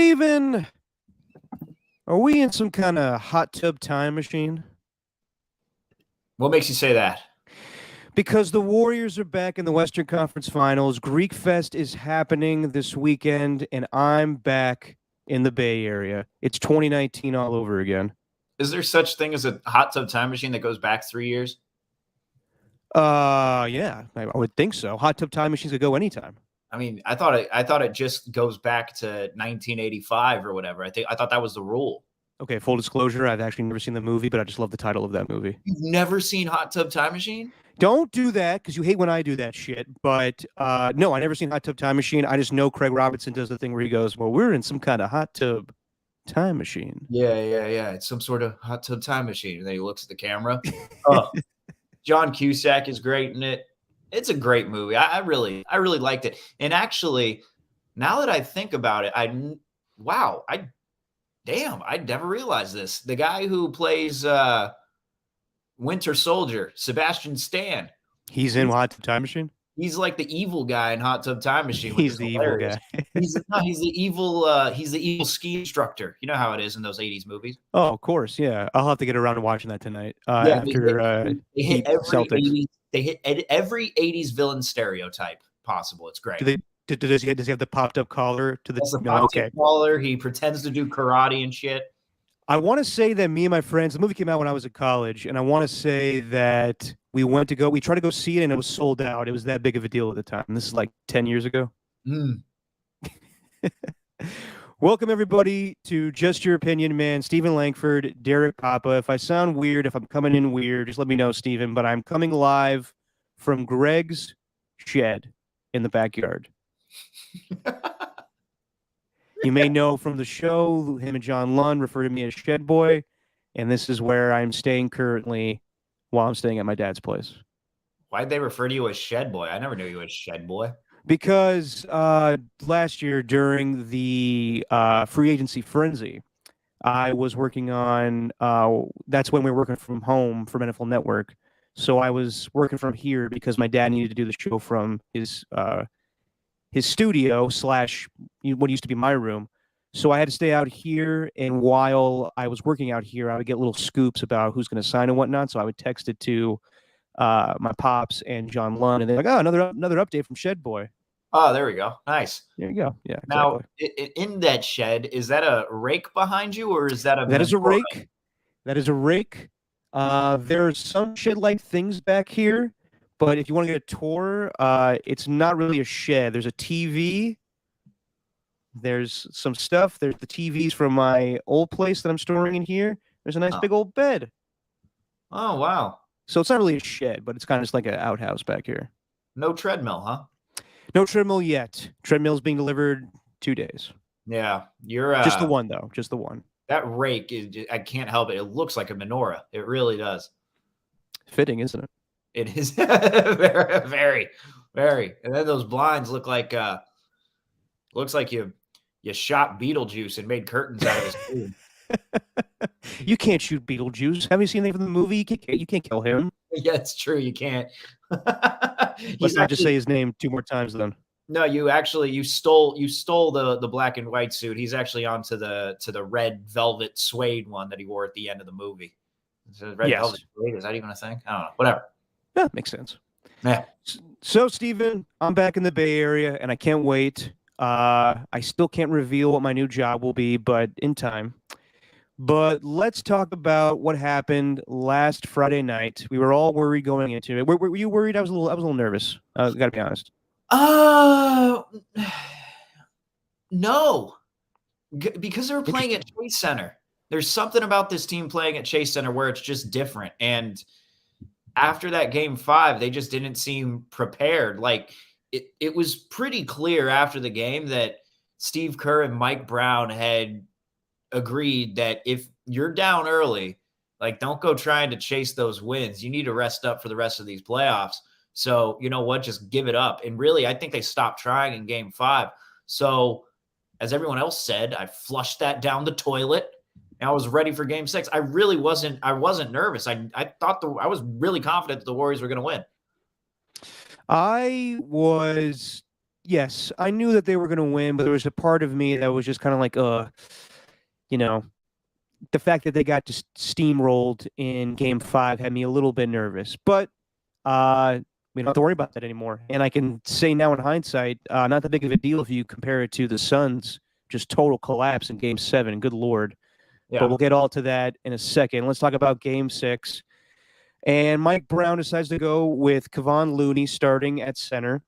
Steven, are we in some kind of hot tub time machine? What makes you say that? Because the Warriors are back in the Western Conference Finals. Greek Fest is happening this weekend, and I'm back in the Bay Area. It's 2019 all over again. Is there such thing as a hot tub time machine that goes back 3 years? Yeah, I would think so. Hot tub time machines could go anytime. I mean, I thought it just goes back to 1985 or whatever. I thought that was the rule. Okay, full disclosure, I've actually never seen the movie, but I just love the title of that movie. You've never seen Hot Tub Time Machine? Don't do that because you hate when I do that shit. But no, I never seen Hot Tub Time Machine. I just know Craig Robinson does the thing where he goes, "Well, we're in some kind of hot tub time machine." Yeah. It's some sort of hot tub time machine. And then he looks at the camera. Oh, John Cusack is great in it. It's a great movie. I really liked it. And actually, now that I think about it, I'd never realized this. The guy who plays Winter Soldier, Sebastian Stan. He's in Hot Tub Time Machine? He's like the evil guy in Hot Tub Time Machine. He's the evil guy. he's the evil ski instructor. You know how it is in those 80s movies. Oh, of course, yeah. I'll have to get around to watching that tonight. They hit every 80s villain stereotype possible. It's great. Does he have the popped up collar to the collar? He pretends to do karate and shit. I want to say that me and my friends, the movie came out when I was in college, and I want to say that we tried to go see it, and it was sold out. It was that big of a deal at the time. This is like 10 years ago. Welcome, everybody, to Just Your Opinion, man. Stephen Langford, Derek Papa. If I sound weird, if I'm coming in weird, just let me know, Stephen. But I'm coming live from Greg's shed in the backyard. You may know from the show, him and John Lund refer to me as Shed Boy, and this is where I'm staying currently while I'm staying at my dad's place. Why'd they refer to you as Shed Boy? I never knew you as Shed Boy. Because last year during the free agency frenzy, I was working on, that's when we were working from home from NFL Network. So I was working from here because my dad needed to do the show from his studio / what used to be my room. So I had to stay out here. And while I was working out here, I would get little scoops about who's going to sign and whatnot. So I would text it to my pops and John Lund, and they're like, "Oh, another update from Shed Boy." Oh, there we go. Nice. There you go. Yeah. Now, in that shed, is that a rake behind you, or is that a? That is a rake. That is a rake. There's some shed-like things back here, but if you want to get a tour, it's not really a shed. There's a TV. There's some stuff. There's the TVs from my old place that I'm storing in here. There's a nice big old bed. Oh, wow. So it's not really a shed, but it's kind of just like an outhouse back here. No treadmill, huh? No treadmill yet. Treadmill's being delivered 2 days. Yeah, you're just the one though. Just the one. That rake is. I can't help it. It looks like a menorah. It really does. Fitting, isn't it? It is very, very, very. And then those blinds look like you shot Beetlejuice and made curtains out of his food. You can't shoot Beetlejuice. Haven't you seen anything from the movie? You can't kill him. Yeah, it's true. You can't. Let's not just say his name 2 more times then. No, you stole the black and white suit. He's actually onto the red velvet suede one that he wore at the end of the movie. Red velvet suede, is that even a thing? I don't know. Whatever. Yeah, makes sense. Yeah. So, Steven, I'm back in the Bay Area, and I can't wait. I still can't reveal what my new job will be, but in time. But let's talk about what happened last Friday night. We were all worried going into it. Were you worried? I was a little nervous. Got to be honest. No, because they were playing at Chase Center. There's something about this team playing at Chase Center where it's just different. And after that game 5, they just didn't seem prepared. Like it was pretty clear after the game that Steve Kerr and Mike Brown had agreed that if you're down early, like, don't go trying to chase those wins. You need to rest up for the rest of these playoffs. So, you know what? Just give it up. And really, I think they stopped trying in game 5. So, as everyone else said, I flushed that down the toilet and I was ready for game 6. I wasn't nervous. I thought I was really confident that the Warriors were going to win. I was Yes, I knew that they were going to win, but there was a part of me that was just kind of like, you know, the fact that they got just steamrolled in game five had me a little bit nervous. But we don't have to worry about that anymore. And I can say now in hindsight, not that big of a deal if you compare it to the Suns, just total collapse in game seven. Good Lord. But Yeah. we'll get all to that in a second. Let's talk about game six. And Mike Brown decides to go with Kevon Looney starting at center.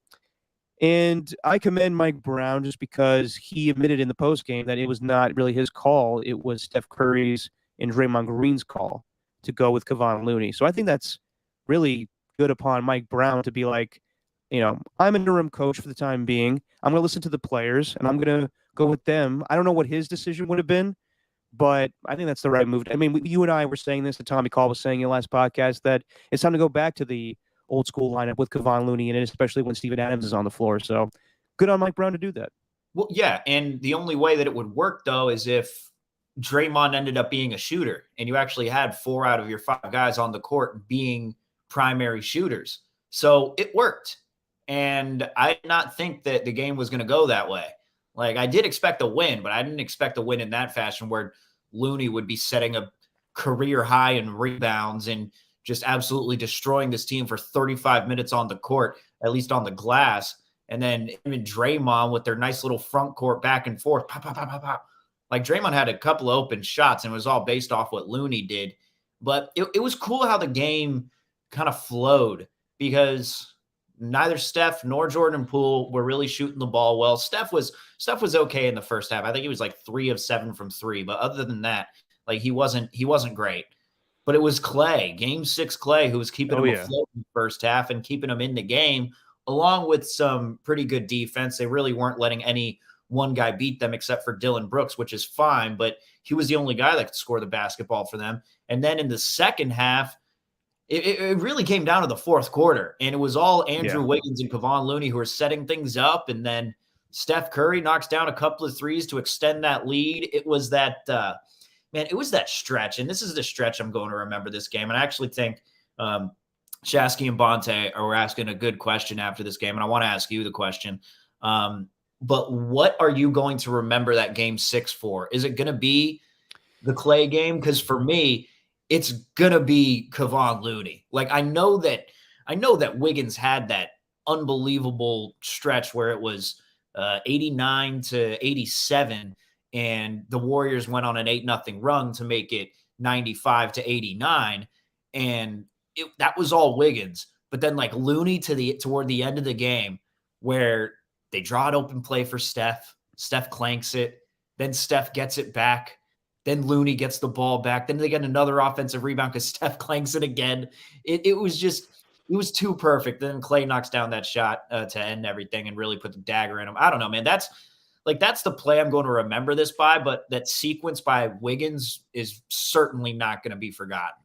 And I commend Mike Brown just because he admitted in the postgame that it was not really his call. It was Steph Curry's and Draymond Green's call to go with Kevon Looney. So I think that's really good upon Mike Brown to be like, I'm an interim coach for the time being. I'm going to listen to the players and I'm going to go with them. I don't know what his decision would have been, but I think that's the right move. I mean, you and I were saying this, and Tommy Call was saying in the last podcast, that it's time to go back to the old school lineup with Kevon Looney in it, especially when Steven Adams is on the floor. So good on Mike Brown to do that. Well, yeah, and the only way that it would work though is if Draymond ended up being a shooter, and you actually had 4 out of your 5 guys on the court being primary shooters. So it worked, and I did not think that the game was going to go that way. Like, I did expect a win, but I didn't expect a win in that fashion where Looney would be setting a career high in rebounds and just absolutely destroying this team for 35 minutes on the court, at least on the glass. And then him and Draymond with their nice little front court back and forth. Pop, pop, pop, pop, pop. Like, Draymond had a couple of open shots, and it was all based off what Looney did. But it was cool how the game kind of flowed because neither Steph nor Jordan Poole were really shooting the ball well. Steph was okay in the first half. I think he was like 3 of 7 from 3. But other than that, like, he wasn't great. But it was Clay, game 6 Clay, who was keeping him afloat in the first half and keeping him in the game, along with some pretty good defense. They really weren't letting any one guy beat them except for Dylan Brooks, which is fine, but he was the only guy that could score the basketball for them. And then in the second half, it really came down to the fourth quarter, and it was all Andrew Wiggins and Kevon Looney who were setting things up, and then Steph Curry knocks down a couple of threes to extend that lead. It was that it was that stretch, and this is the stretch I'm going to remember this game. And I actually think Shasky and Bonte are asking a good question after this game, and I want to ask you the question. But what are you going to remember that game 6 for? Is it going to be the Clay game? Because for me, it's going to be Kevon Looney. Like, I know that Wiggins had that unbelievable stretch where it was 89 to 87, and the Warriors went on an 8-0 run to make it 95 to 89, and that was all Wiggins. But then, like, Looney toward the end of the game, where they draw an open play for Steph clanks it, then Steph gets it back, then Looney gets the ball back, then they get another offensive rebound because Steph clanks it again. It was too perfect. Then Clay knocks down that shot to end everything and really put the dagger in him. I don't know, man. That's the play I'm going to remember this by, but that sequence by Wiggins is certainly not going to be forgotten.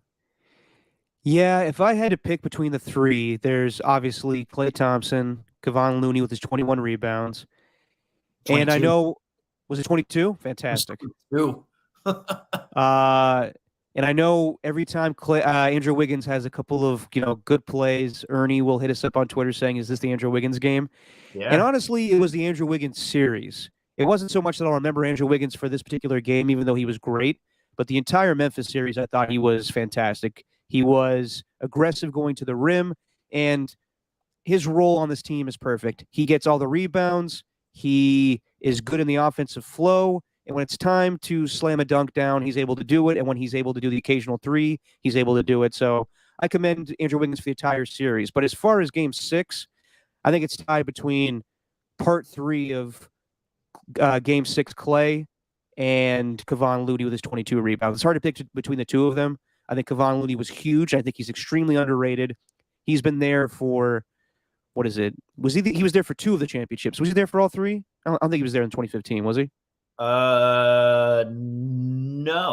Yeah, if I had to pick between the three, there's obviously Klay Thompson, Kevon Looney with his 21 rebounds. 22. And I know, was it 22? Fantastic. 22. And I know every time Andrew Wiggins has a couple of good plays, Ernie will hit us up on Twitter saying, "Is this the Andrew Wiggins game?" Yeah. And honestly, it was the Andrew Wiggins series. It wasn't so much that I'll remember Andrew Wiggins for this particular game, even though he was great, but the entire Memphis series, I thought he was fantastic. He was aggressive going to the rim, and his role on this team is perfect. He gets all the rebounds. He is good in the offensive flow. And when it's time to slam a dunk down, he's able to do it. And when he's able to do the occasional three, he's able to do it. So I commend Andrew Wiggins for the entire series. But as far as game 6, I think it's tied between part 3 of game 6 Clay and Kevon Looney with his 22 rebounds. It's hard to pick between the two of them. I think Kevon Looney was huge. I think he's extremely underrated. He's been there for, what is it? He was there for 2 of the championships. Was he there for all 3? I don't think he was there in 2015, was he? No,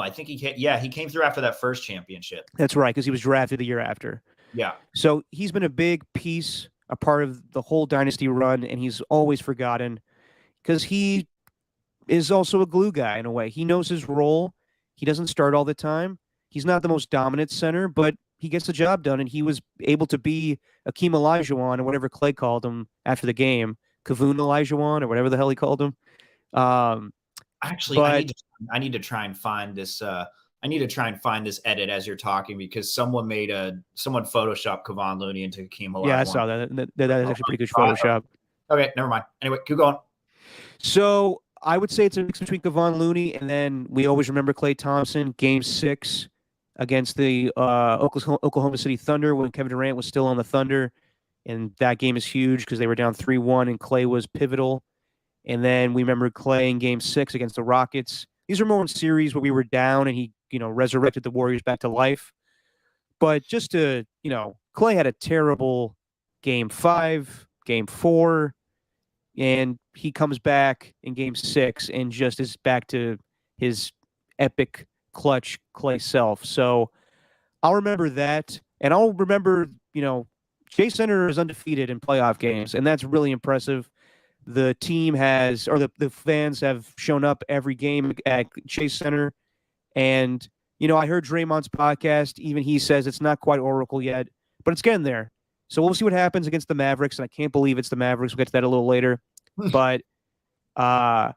I think he came through after that first championship. That's right, because he was drafted the year after. Yeah. So he's been a big piece, a part of the whole dynasty run, and he's always forgotten because he is also a glue guy in a way. He knows his role. He doesn't start all the time. He's not the most dominant center, but he gets the job done, and he was able to be Akeem Olajuwon or whatever Clay called him after the game, Kavun Olajuwon or whatever the hell he called him. Actually, But I need to try and find this. I need to try and find this edit as you're talking because someone photoshopped Kevon Looney into Hakeem yeah, I Olajuwon. saw that. That is actually pretty good Oh, Photoshop. okay, never mind. Anyway, keep going. So I would say it's a mix between Kevon Looney and then we always remember Klay Thompson, Game 6 against the Oklahoma City Thunder when Kevin Durant was still on the Thunder, and that game is huge because they were down 3-1 and Klay was pivotal. And then we remember Klay in Game 6 against the Rockets. These are more in series where we were down and he, resurrected the Warriors back to life. But just to, Klay had a terrible Game 5, Game 4, and he comes back in Game 6 and just is back to his epic clutch Klay self. So I'll remember that, and I'll remember, Chase Center is undefeated in playoff games, and that's really impressive. The team has, or the fans have shown up every game at Chase Center, and I heard Draymond's podcast. Even he says it's not quite Oracle yet, but it's getting there. So we'll see what happens against the Mavericks, and I can't believe it's the Mavericks. We'll get to that a little later. But, yeah,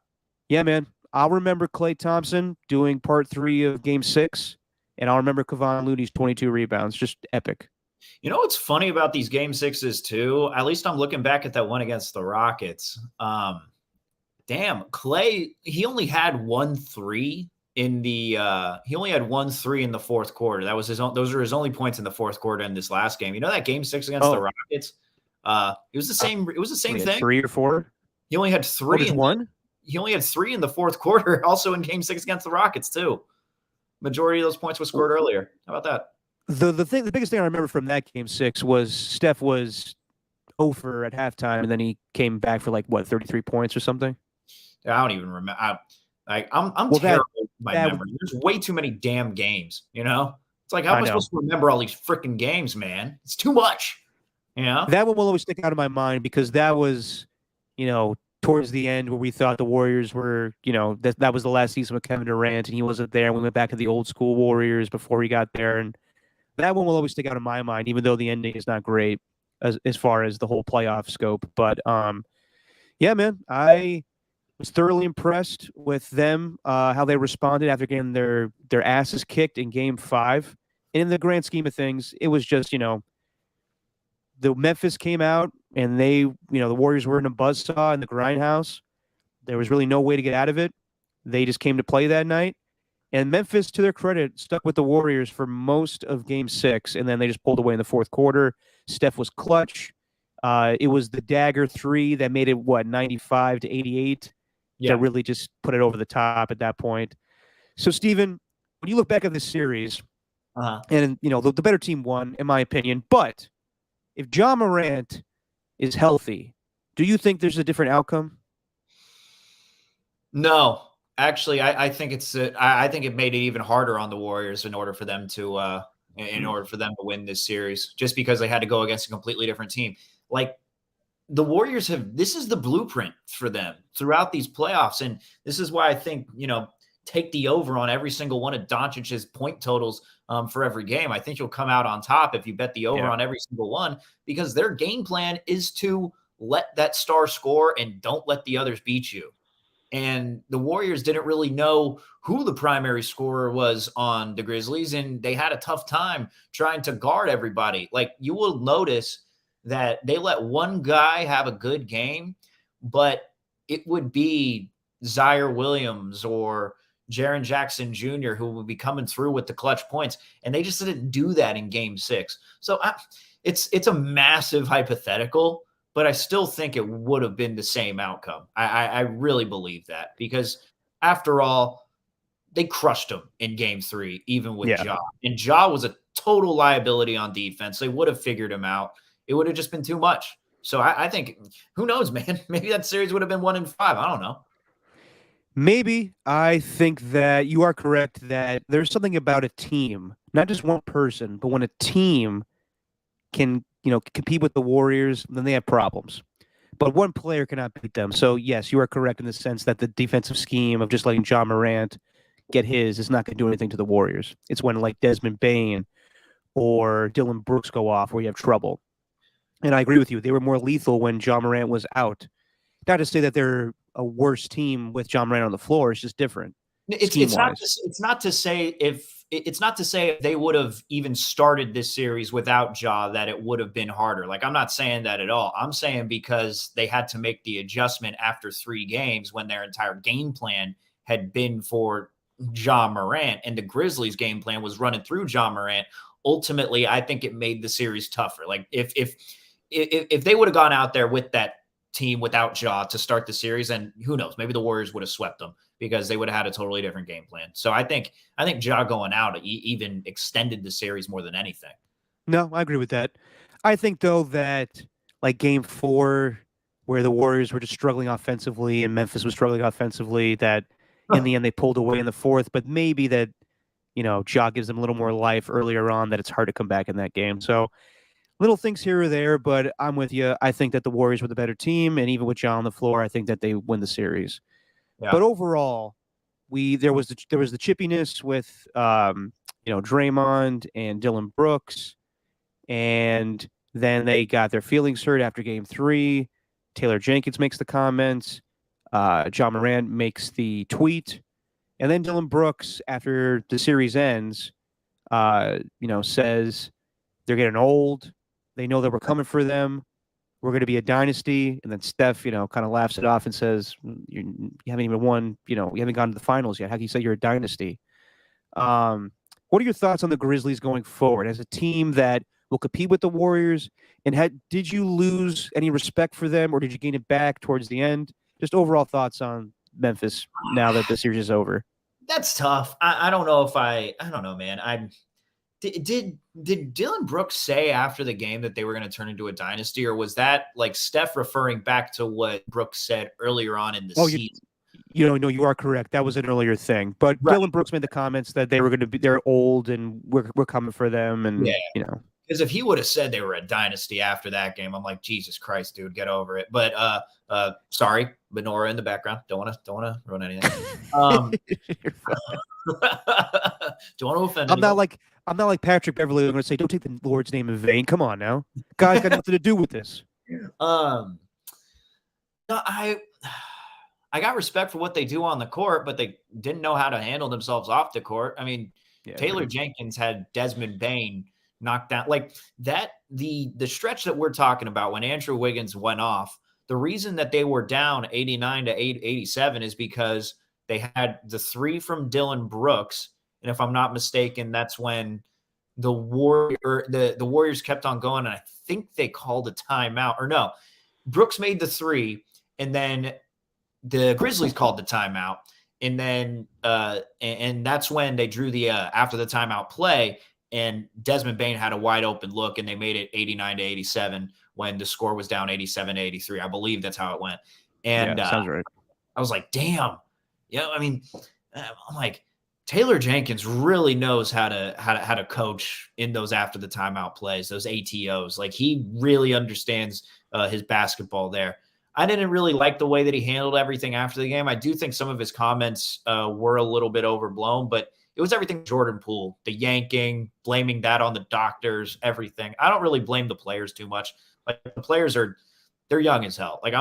man, I'll remember Klay Thompson doing part 3 of Game 6, and I'll remember Kevon Looney's 22 rebounds. Just epic. You know what's funny about these Game 6s, too? At least I'm looking back at that one against the Rockets. Damn, Klay, he only had 1 3 in the he only had 1 3 in the fourth quarter. That was those are his only points in the fourth quarter in this last game. You know that Game 6 against the Rockets? It was the same thing. 3 or 4? He only had 3 he only had 3 in the fourth quarter, also in Game 6 against the Rockets, too. Majority of those points was scored earlier. How about that? The biggest thing I remember from that Game 6 was Steph was over at halftime, and then he came back for 33 points or something. I don't even remember. I'm terrible with my memory. There's way too many damn games. It's like, how am I supposed to remember all these freaking games, man? It's too much. That one will always stick out of my mind because that was, towards the end where we thought the Warriors were, that was the last season with Kevin Durant and he wasn't there. And we went back to the old school Warriors before he got there. And that one will always stick out in my mind, even though the ending is not great as far as the whole playoff scope. But yeah, man, I was thoroughly impressed with them, how they responded after getting their asses kicked in Game 5. And in the grand scheme of things, it was just, the Memphis came out and they, the Warriors were in a buzzsaw in the grindhouse. There was really no way to get out of it. They just came to play that night. And Memphis, to their credit, stuck with the Warriors for most of Game 6, and then they just pulled away in the fourth quarter. Steph was clutch. It was the dagger 3 that made it, 95-88? Yeah. That really just put it over the top at that point. So, Steven, when you look back at this series, and, the better team won, in my opinion, but if Ja Morant is healthy, do you think there's a different outcome? No. Actually, I think I think it made it even harder on the Warriors in order for them to win this series, just because they had to go against a completely different team. Like the Warriors this is the blueprint for them throughout these playoffs, and this is why I think take the over on every single one of Doncic's point totals for every game. I think you'll come out on top if you bet the over on every single one, because their game plan is to let that star score and don't let the others beat you. And the Warriors didn't really know who the primary scorer was on the Grizzlies, and they had a tough time trying to guard everybody. Like, you will notice that they let one guy have a good game, but it would be Zaire Williams or Jaren Jackson Jr. who would be coming through with the clutch points, and they just didn't do that in Game 6. So it's a massive hypothetical, but I still think it would have been the same outcome. I really believe that, because after all, they crushed them in Game 3, even with Ja. And Ja was a total liability on defense. They would have figured him out. It would have just been too much. So I think, who knows, man? Maybe that series would have been 1-5. I don't know. Maybe. I think that you are correct that there's something about a team, not just one person, but when a team can compete with the Warriors, then they have problems. But one player cannot beat them. So, yes, you are correct in the sense that the defensive scheme of just letting Ja Morant get his is not going to do anything to the Warriors. It's when, Desmond Bane or Dylan Brooks go off where you have trouble. And I agree with you. They were more lethal when Ja Morant was out. Not to say that they're a worse team with John Moran on the floor. It's just different scheme wise. It's not to say if they would have even started this series without Ja that it would have been harder. Like, I'm not saying that at all. I'm saying because they had to make the adjustment after 3 games when their entire game plan had been for Ja Morant, and the Grizzlies' game plan was running through Ja Morant. Ultimately, I think it made the series tougher. Like, if they would have gone out there with that team without Ja to start the series, and who knows, maybe the Warriors would have swept them because they would have had a totally different game plan. So I think Ja going out even extended the series more than anything. No, I agree with that. I think though that like game 4, where the Warriors were just struggling offensively and Memphis was struggling offensively, that in the end they pulled away in the 4th, but maybe that, Ja gives them a little more life earlier on, that it's hard to come back in that game. So little things here or there, but I'm with you. I think that the Warriors were the better team, and even with Ja on the floor, I think that they win the series. Yeah. But overall, there was the chippiness with Draymond and Dylan Brooks, and then they got their feelings hurt after game 3. Taylor Jenkins makes the comments. John Moran makes the tweet, and then Dylan Brooks, after the series ends, says they're getting old. They know that we're coming for them. We're going to be a dynasty. And then Steph, kind of laughs it off and says, you haven't even won, you haven't gone to the finals yet. How can you say you're a dynasty? What are your thoughts on the Grizzlies going forward as a team that will compete with the Warriors? And did you lose any respect for them, or did you gain it back towards the end? Just overall thoughts on Memphis now that the series is over. That's tough. I don't know if I don't know, man. Did Dylan Brooks say after the game that they were going to turn into a dynasty, or was that like Steph referring back to what Brooks said earlier on in the season? No, you are correct. That was an earlier thing. But right. Dylan Brooks made the comments that they were going to be, they're old and we're coming for them. And, because if he would have said they were a dynasty after that game, I'm like, Jesus Christ, dude, get over it. But sorry, Benora in the background. Don't want to ruin anything. Don't want to offend. I'm not like Patrick Beverly. I'm going to say, don't take the Lord's name in vain. Come on now. Guy's got nothing to do with this. No, I got respect for what they do on the court, but they didn't know how to handle themselves off the court. I mean, Taylor Jenkins had Desmond Bane knocked down like that. The stretch that we're talking about when Andrew Wiggins went off, the reason that they were down 89 to 87 is because they had the 3 from Dylan Brooks. And if I'm not mistaken, that's when the Warriors kept on going. And I think they called a timeout, or no, Brooks made the 3, and then the Grizzlies called the timeout. And then and that's when they drew the after the timeout play, and Desmond Bane had a wide open look, and they made it 89 to 87 when the score was down 87 to 83. I believe that's how it went. And sounds right. I was like, damn. I mean, I'm like, Taylor Jenkins really knows how to coach in those after the timeout plays, those ATOs. Like, he really understands his basketball there. I didn't really like the way that he handled everything after the game. I do think some of his comments were a little bit overblown, but it was everything Jordan Poole, the yanking, blaming that on the doctors, everything. I don't really blame the players too much. Like, the players they're young as hell. Like,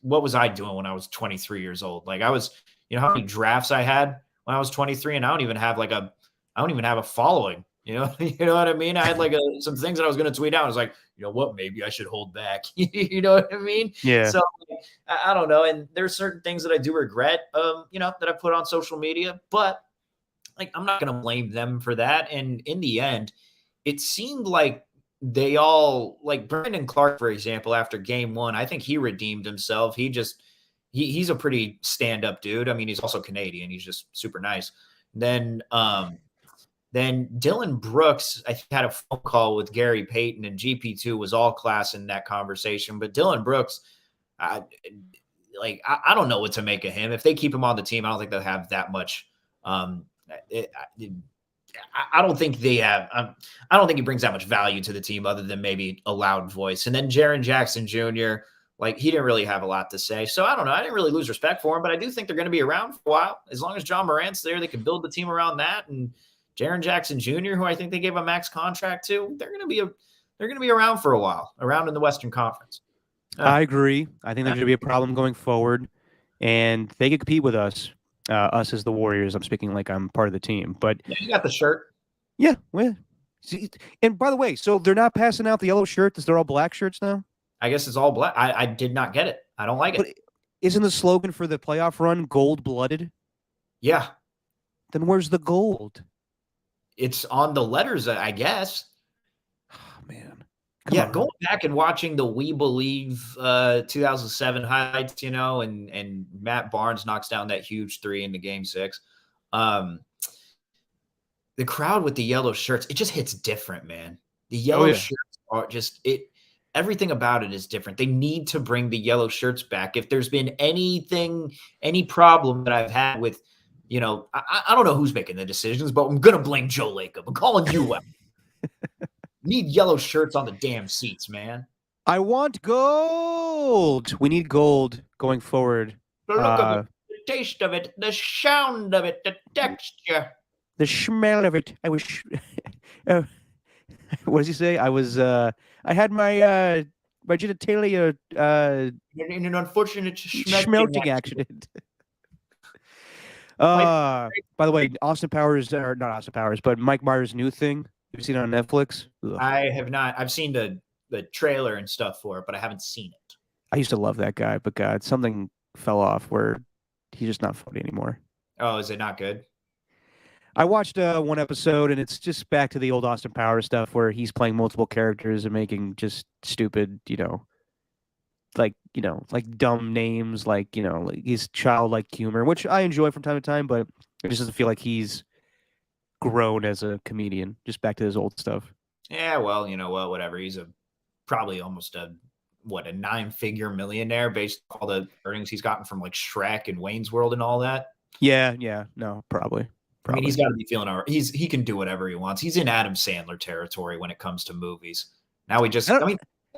what was I doing when I was 23 years old? Like, I was, how many drafts I had when I was 23, and I don't even have a following. You know what I mean? I had like some things that I was going to tweet out. I was like, you know what? Maybe I should hold back. You know what I mean? Yeah. So I don't know. And there's certain things that I do regret, that I put on social media, but like, I'm not going to blame them for that. And in the end, it seemed like they all, like Brandon Clark, for example, after game 1, I think he redeemed himself. He's a pretty stand-up dude. I mean, he's also Canadian. He's just super nice. Then Dylan Brooks, I think, had a phone call with Gary Payton, and GP2 was all class in that conversation. But Dylan Brooks, I don't know what to make of him. If they keep him on the team, I don't think they'll have that much. I don't think they have. I don't think he brings that much value to the team other than maybe a loud voice. And then Jaren Jackson Jr., like, he didn't really have a lot to say. So I don't know. I didn't really lose respect for him, but I do think they're going to be around for a while. As long as John Morant's there, they can build the team around that. And Jaren Jackson Jr., who I think they gave a max contract to, they're going to be around for a while, around in the Western Conference. I agree. I think there's going to be a problem going forward, and they could compete with us. Us as the Warriors. I'm speaking like I'm part of the team, but Yeah, you got the shirt. yeah. Well, see, and by the way, so they're not passing out the yellow shirts; they're all black shirts now. I guess it's all black. I did not get it. I don't like But it. isn't the slogan for the playoff run gold-blooded? Yeah, Then where's the gold? it's on the letters, I guess. Oh, man, come Yeah, going on. back and watching the We Believe 2007 highlights, and Matt Barnes knocks down that huge three in the game six. Um, the crowd with the yellow shirts, it just hits different, man. The Oh yellow yeah. shirts are just it. Everything about it is different. They need to bring the yellow shirts back. If there's been any problem that I've had with, I don't know who's making the decisions, but I'm gonna blame Joe Lacob. I'm calling you out. Need yellow shirts on the damn seats, man. I want gold. We need gold going forward. The look of it, the taste of it, the sound of it, the texture. The smell of it. I wish. uh, what does he say? I had my genitalia In an unfortunate smelting accident. By the way, Austin Powers, or not Austin Powers, but Mike Myers' new thing. You've seen it on Netflix? Ugh. I have not. I've seen the trailer and stuff for it, but I haven't seen it. I used to love that guy, but God, something fell off where he's just not funny anymore. Oh, is it not good? I watched one episode, and it's just back to the old Austin Powers stuff where he's playing multiple characters and making just stupid, like dumb names, like his childlike humor, which I enjoy from time to time, but it just doesn't feel like he's grown as a comedian. Just back to his old stuff. Yeah, well, you know what? Whatever. He's probably almost a 9-figure millionaire based on all the earnings he's gotten from like Shrek and Wayne's World and all that. Yeah, no, probably. I mean, he's got to be feeling all right. He can do whatever he wants. He's in Adam Sandler territory when it comes to movies. Now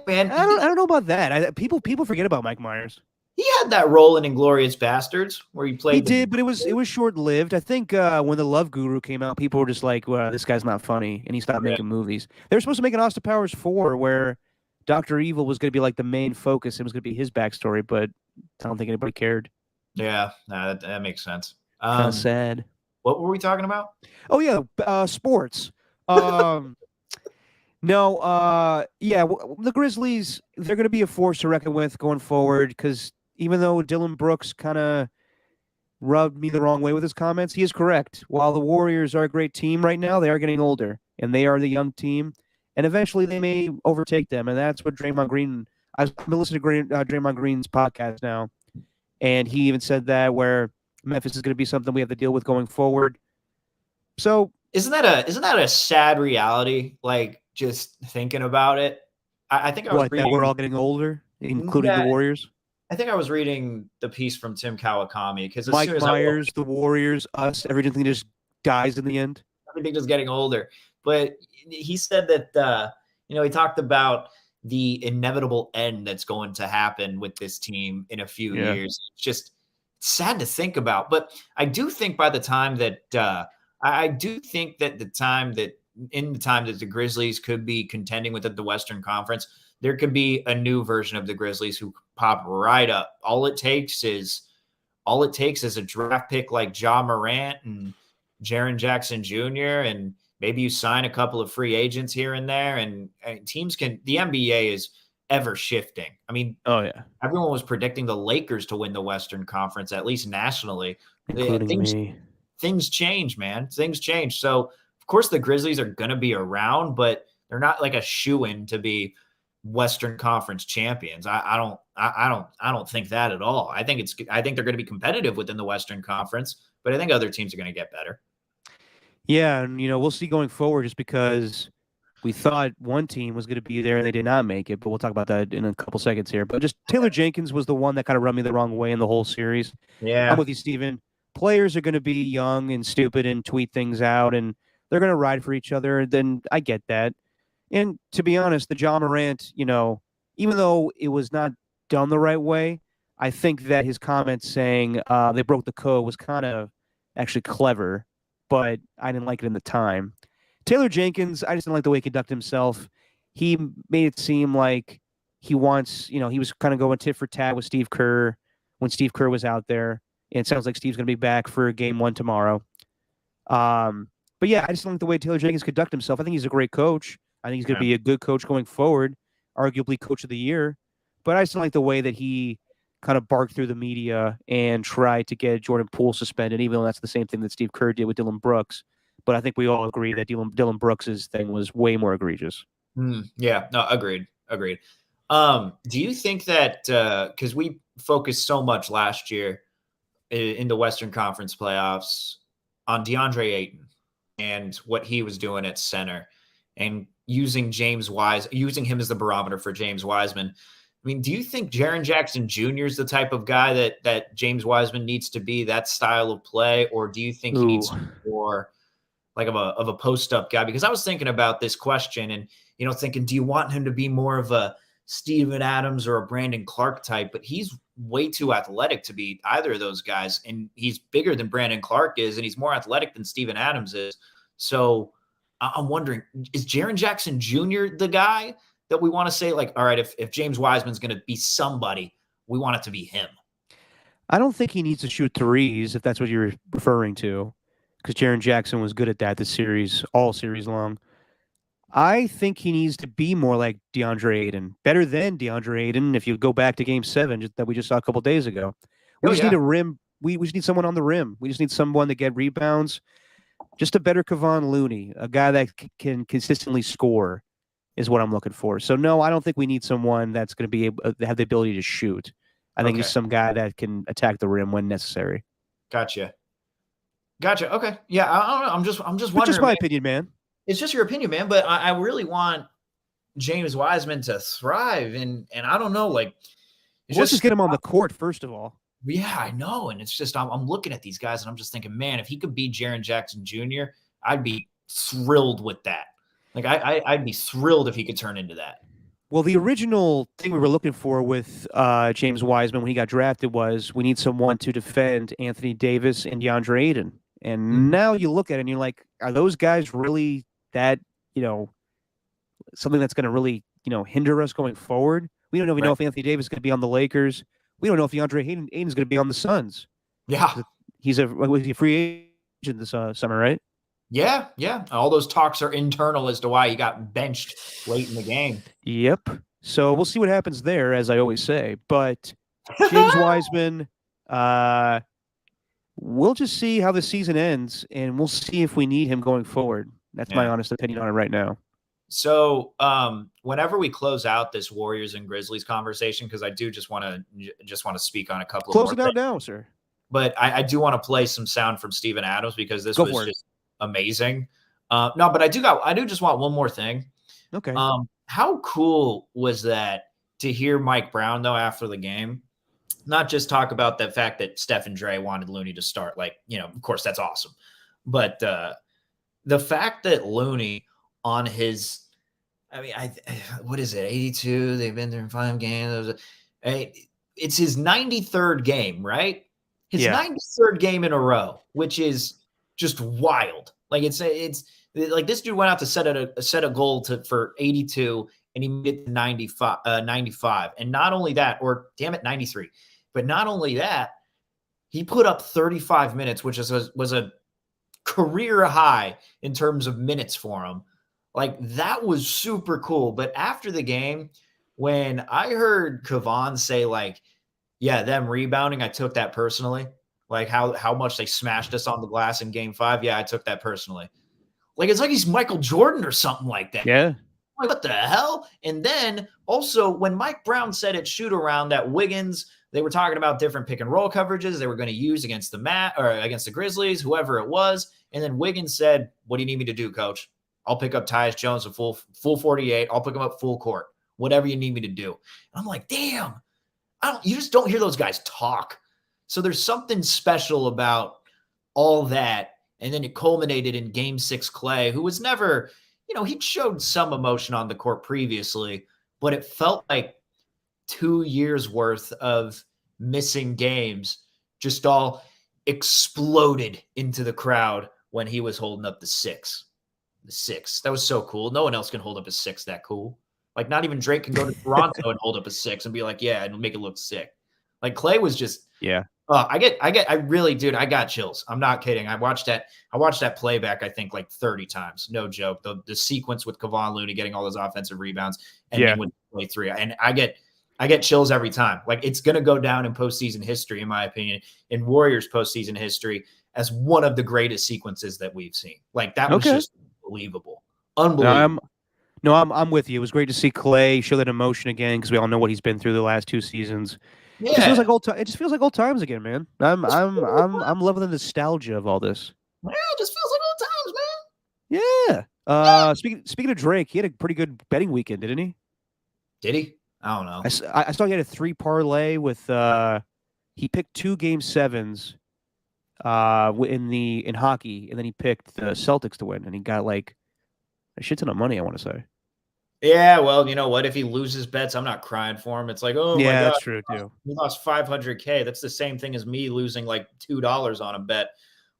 man, I don't know about that. People forget about Mike Myers. he had that role in Inglourious Bastards where he played. He did, but it was short lived. I think when the Love Guru came out, people were just like, "Well, this guy's not funny," and he stopped making movies. They were supposed to make an Austin Powers 4 where Doctor Evil was going to be like the main focus. It was going to be his backstory, but I don't think anybody cared. Yeah, that makes sense. Kind of sad. What were we talking about? Oh yeah, sports. No, yeah, the Grizzlies, they're going to be a force to reckon with going forward because even though Dylan Brooks kind of rubbed me the wrong way with his comments, he is correct. While the Warriors are a great team right now, they are getting older, and they are the young team, and eventually they may overtake them, and that's what Draymond Green. I've been listening to Draymond Green's podcast now, and he even said that where Memphis is going to be something we have to deal with going forward. So isn't that a sad reality? Like just thinking about it, I think I was reading that we're all getting older, including the Warriors. I think I was reading the piece from Tim Kawakami because Mike Myers, the Warriors, us, everything just dies in the end. Everything just getting older. But he said that he talked about the inevitable end that's going to happen with this team in a few years. It's just sad to think about. But I do think by the time that in the time that the Grizzlies could be contending with the Western Conference, there could be a new version of the Grizzlies who pop right up. All it takes is a draft pick like Ja Morant and Jaren Jackson Jr. and maybe you sign a couple of free agents here and there, and teams can. The NBA is ever shifting. I mean, oh yeah, everyone was predicting the Lakers to win the Western Conference, at least nationally. Including me. Things change, man. Things change. So of course the Grizzlies are going to be around, but they're not like a shoo-in to be Western Conference champions. I don't think that at all. I think they're going to be competitive within the Western Conference, but I think other teams are going to get better. Yeah, and we'll see going forward just because we thought one team was going to be there and they did not make it, but we'll talk about that in a couple seconds here. But just Taylor Jenkins was the one that kind of rubbed me the wrong way in the whole series. Yeah. I'm with you, Steven. Players are going to be young and stupid and tweet things out, and they're going to ride for each other. Then I get that. And to be honest, the Ja Morant, even though it was not done the right way, I think that his comments saying they broke the code was kind of actually clever, but I didn't like it in the time. Taylor Jenkins, I just didn't like the way he conducted himself. He made it seem like he wants, he was kind of going tit for tat with Steve Kerr when Steve Kerr was out there. And it sounds like Steve's going to be back for game one tomorrow. But yeah, I just don't like the way Taylor Jenkins conduct himself. I think he's a great coach. I think he's going to be a good coach going forward, arguably coach of the year. But I just don't like the way that he kind of barked through the media and tried to get Jordan Poole suspended, even though that's the same thing that Steve Kerr did with Dylan Brooks. But I think we all agree that Dylan Brooks' thing was way more egregious. Yeah, no, agreed. Do you think that because we focused so much last year in the Western Conference playoffs on DeAndre Ayton and what he was doing at center and using him as the barometer for James Wiseman? I mean, do you think Jaren Jackson Jr. is the type of guy that James Wiseman needs to be, that style of play, or do you think he needs more like of a post-up guy? Because I was thinking about this question and, thinking, do you want him to be more of a Steven Adams or a Brandon Clark type? But he's way too athletic to be either of those guys, and he's bigger than Brandon Clark is, and he's more athletic than Steven Adams is. So I'm wondering, is Jaren Jackson Jr. the guy that we want to say, like, all right, if James Wiseman's going to be somebody, we want it to be him? I don't think he needs to shoot threes, if that's what you're referring to, because Jaren Jackson was good at that this series, all series long. I think he needs to be more like DeAndre Ayton, better than DeAndre Ayton. If you go back to Game 7 that we just saw a couple days ago, we just need a rim. We just need someone on the rim. We just need someone to get rebounds. Just a better Kevon Looney, a guy that can consistently score, is what I'm looking for. So no, I don't think we need someone that's going to be able to have the ability to shoot. I think he's some guy that can attack the rim when necessary. Gotcha. Okay. Yeah, I don't know. I'm just wondering. Just my opinion, man. It's just your opinion, man. But I really want James Wiseman to thrive, and I don't know, like, let's just get him on the court first of all. Yeah, I know, and it's just I'm looking at these guys, and I'm just thinking, man, if he could be Jaren Jackson Jr., I'd be thrilled with that. Like, I'd be thrilled if he could turn into that. Well, the original thing we were looking for with James Wiseman when he got drafted was we need someone to defend Anthony Davis and DeAndre Ayton. And now you look at it and you're like, are those guys really that, something that's going to really, hinder us going forward? We don't know. We know if Anthony Davis is going to be on the Lakers. We don't know if DeAndre Ayton is going to be on the Suns. Yeah. He's a free agent this summer, right? Yeah. All those talks are internal as to why he got benched late in the game. Yep. So we'll see what happens there, as I always say. But James Wiseman, we'll just see how the season ends, and we'll see if we need him going forward. That's my honest opinion on it right now. So whenever we close out this Warriors and Grizzlies conversation, because I do just want to speak on a couple of more things. Close it out now, sir. But I do want to play some sound from Steven Adams because this was just amazing. No, but I do just want one more thing. Okay. How cool was that to hear Mike Brown, though, after the game, not just talk about the fact that Steph and Dre wanted Looney to start, like, of course that's awesome. But the fact that Looney on his, what is it, 82? They've been there in 5 games. It's his 93rd game, right? His 93rd game in a row, which is just wild. Like it's like this dude went out to set a goal for 82, and he made it to 95. And not only that, or damn it, 93. But not only that, he put up 35 minutes, which was a career high in terms of minutes for him. Like, that was super cool. But after the game, when I heard Kevon say, like, yeah, them rebounding, I took that personally. Like, how much they smashed us on the glass in Game 5, yeah, I took that personally. Like, it's like he's Michael Jordan or something like that. Yeah. Like, what the hell? And then also, when Mike Brown said at shoot-around that Wiggins, they were talking about different pick-and-roll coverages they were going to use against the Grizzlies, whoever it was. And then Wiggins said, what do you need me to do, coach? I'll pick up Tyus Jones a full 48. I'll pick him up full court. Whatever you need me to do. And I'm like, damn. You just don't hear those guys talk. So there's something special about all that. And then it culminated in Game 6 Clay, who was never, he'd showed some emotion on the court previously, but it felt like 2 years worth of missing games just all exploded into the crowd when he was holding up the 6. The 6. That was so cool. No one else can hold up a 6 that cool. Like, not even Drake can go to Toronto and hold up a 6 and be like, yeah, and make it look sick. Like, Clay was just Yeah. I really, dude, I got chills. I'm not kidding. I watched that playback, I think, like 30 times. No joke. The sequence with Kevon Looney getting all those offensive rebounds and then with play 3. And I get chills every time. Like, it's gonna go down in postseason history, in my opinion, in Warriors postseason history, as one of the greatest sequences that we've seen. Like, that was just unbelievable. Unbelievable. I'm with you. It was great to see Clay show that emotion again because we all know what he's been through the last 2 seasons. Yeah. It just feels like old time. It just feels like old times again, man. I'm loving the nostalgia of all this. Yeah, it just feels like old times, man. Yeah. Speaking of Drake, he had a pretty good betting weekend, didn't he? Did he? I don't know. I saw he had a 3 parlay with he picked 2 game 7s in hockey, and then he picked the Celtics to win, and he got like a shit ton of money, I want to say. Yeah, well, you know what? If he loses bets, I'm not crying for him. It's like, oh my God, that's true too. He lost $500K. That's the same thing as me losing like $2 on a bet,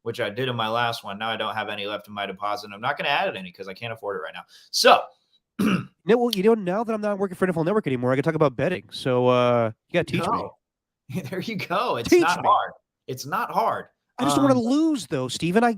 which I did in my last one. Now I don't have any left in my deposit. I'm not going to add it any because I can't afford it right now. So, well, now that I'm not working for NFL Network anymore, I can talk about betting. So you got to teach me. There you go. It's not hard. It's not hard. I just don't want to lose, though, Steven. I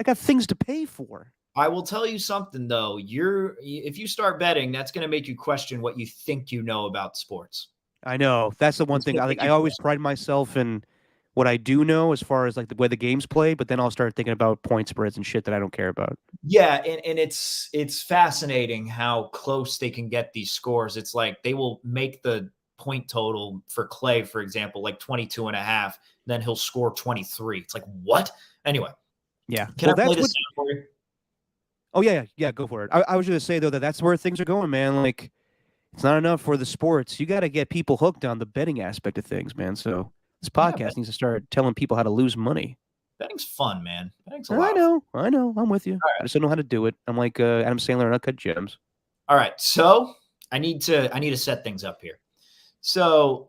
got things to pay for. I will tell you something, though. If you start betting, that's going to make you question what you think you know about sports. I know. That's the one thing. I always pride myself in what I do know as far as like the way the game's played, but then I'll start thinking about point spreads and shit that I don't care about. Yeah, and it's fascinating how close they can get these scores. It's like they will make the point total for Clay, for example, like 22.5, then he'll score 23. It's like, what? Anyway. Yeah. Can I play this sound for you? Oh, yeah, go for it. I was going to say, though, that's where things are going, man. Like, it's not enough for the sports. You got to get people hooked on the betting aspect of things, man. So this podcast needs to start telling people how to lose money. Betting's fun, man. Betting's a lot. I know. I'm with you. Right. I just don't know how to do it. I'm like Adam Sandler and Uncut Gems. All right, so I need to set things up here. So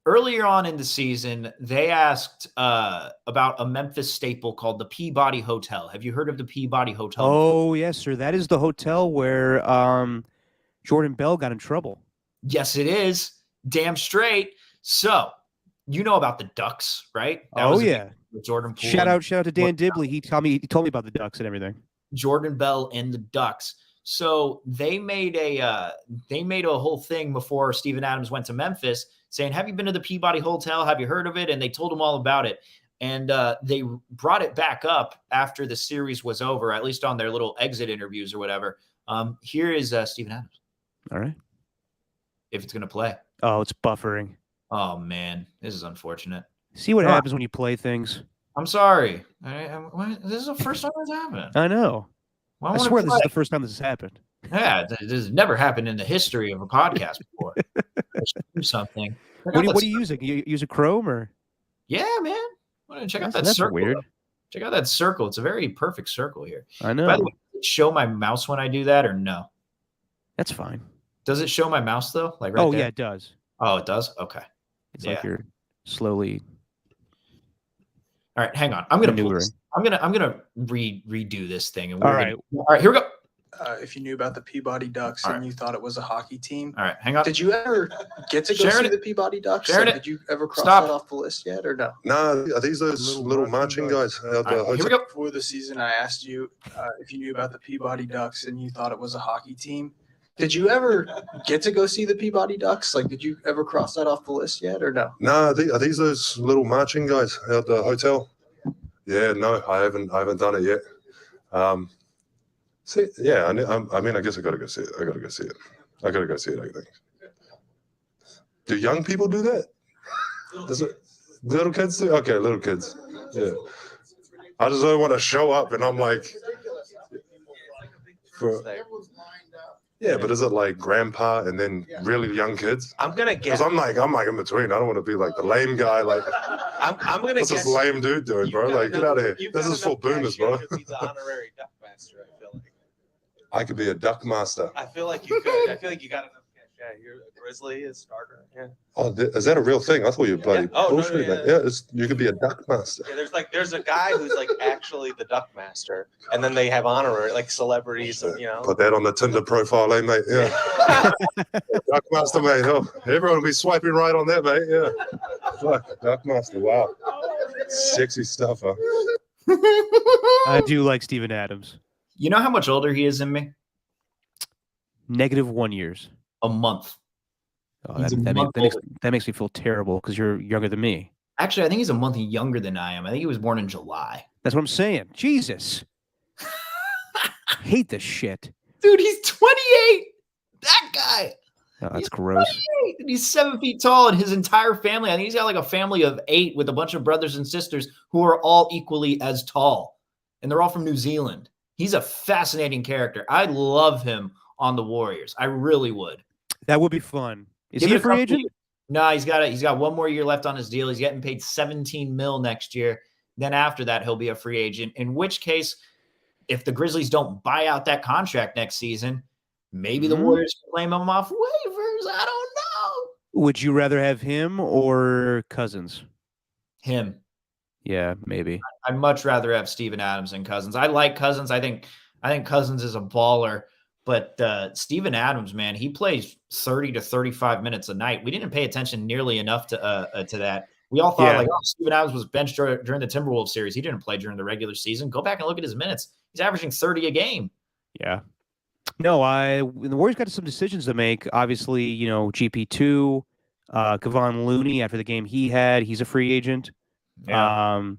earlier on in the season, they asked about a Memphis staple called the Peabody Hotel. Have you heard of the Peabody Hotel? Oh, yes, sir. That is the hotel where Jordan Bell got in trouble. Yes, it is. Damn straight. So, you know about the Ducks, right? Jordan Poole. Shout out to Dan Dibley. He told me about the Ducks and everything. Jordan Bell and the Ducks. So they made a whole thing before Steven Adams went to Memphis saying, have you been to the Peabody Hotel? Have you heard of it? And they told him all about it. And they brought it back up after the series was over, at least on their little exit interviews or whatever. Here is Steven Adams. All right. If it's going to play. Oh, it's buffering. Oh, man. This is unfortunate. See what happens when you play things. I'm sorry. This is the first time this happened. I know. I swear this is the first time this has happened. Yeah, this has never happened in the history of a podcast before. Do something. What are you using? You use a Chrome or? Yeah, man. Check out that circle. Weird. Check out that circle. It's a very perfect circle here. I know. By the way, does it show my mouse when I do that or no? That's fine. Does it show my mouse though? Like right there? Yeah, it does. Oh, it does? Okay. It's like you're slowly. All right, hang on. I'm gonna redo this thing. And all right, here we go. If you knew about the Peabody Ducks and you thought it was a hockey team. All right, hang on. Did you ever get to go see the Peabody Ducks? Did you ever cross that off the list yet or no? No, are these those little marching guys? Here we go. Before the season, I asked you if you knew about the Peabody Ducks and you thought it was a hockey team. Did you ever get to go see the Peabody Ducks? Like, did you ever cross that off the list yet or no? No, are these those little marching guys at the hotel? Yeah, no, I haven't done it yet. See, yeah, I mean, I guess I gotta go see it. I gotta go see it. I think. Do young people do that? Little kids do? Okay, little kids. Yeah. I just don't want to show up and I'm like. Yeah, but is it like grandpa and then really young kids? I'm gonna guess. Because I'm like in between. I don't want to be like the lame guy. Like, I'm gonna guess. What's this lame dude doing, bro? Like, get out of here. This is for boomers, bro. He's an honorary duck master. I feel like I could be a duck master. I feel like you could. I feel like you got enough Yeah, you're a Grizzly, a starter. Yeah. Oh, is that a real thing? I thought you were bloody Yeah. Oh, no, bullshit. yeah. Yeah, you could be a duck master. Yeah, there's a guy who's like actually the duck master, and then they have honorary like celebrities, you know. Put that on the Tinder profile, mate? Yeah. Duck master, mate. Oh, everyone will be swiping right on that, mate. Yeah. Fuck, duck master. Wow. Sexy stuff, huh? I do like Steven Adams. You know how much older he is than me? -1 years. A month. Oh, He's a that month makes me feel terrible because you're younger than me. Actually, I think he's a month younger than I am. I think he was born in July. That's what I'm saying. Jesus. Hate this shit. Dude, he's 28. That guy. Oh, that's He's gross. 28, and he's 7 feet tall, and his entire family, I think he's got like a family of 8 with a bunch of brothers and sisters who are all equally as tall. And they're all from New Zealand. He's a fascinating character. I love him on the Warriors. I really would. That would be fun. Is Give he it a free couple agent? years. No, he's got 1 more year left on his deal. He's getting paid $17 million next year. Then after that, he'll be a free agent. In which case, if the Grizzlies don't buy out that contract next season, maybe the Warriors can claim him off waivers. I don't know. Would you rather have him or Cousins? Him. Yeah, maybe. I'd much rather have Steven Adams than Cousins. I like Cousins. I think Cousins is a baller. But Steven Adams, man, he plays 30 to 35 minutes a night. We didn't pay attention nearly enough to that. We all thought Steven Adams was benched during the Timberwolves series. He didn't play during the regular season. Go back and look at his minutes. He's averaging 30 a game. Yeah. No, the Warriors got some decisions to make. Obviously, GP2, Kevon Looney after the game he had, he's a free agent. Yeah.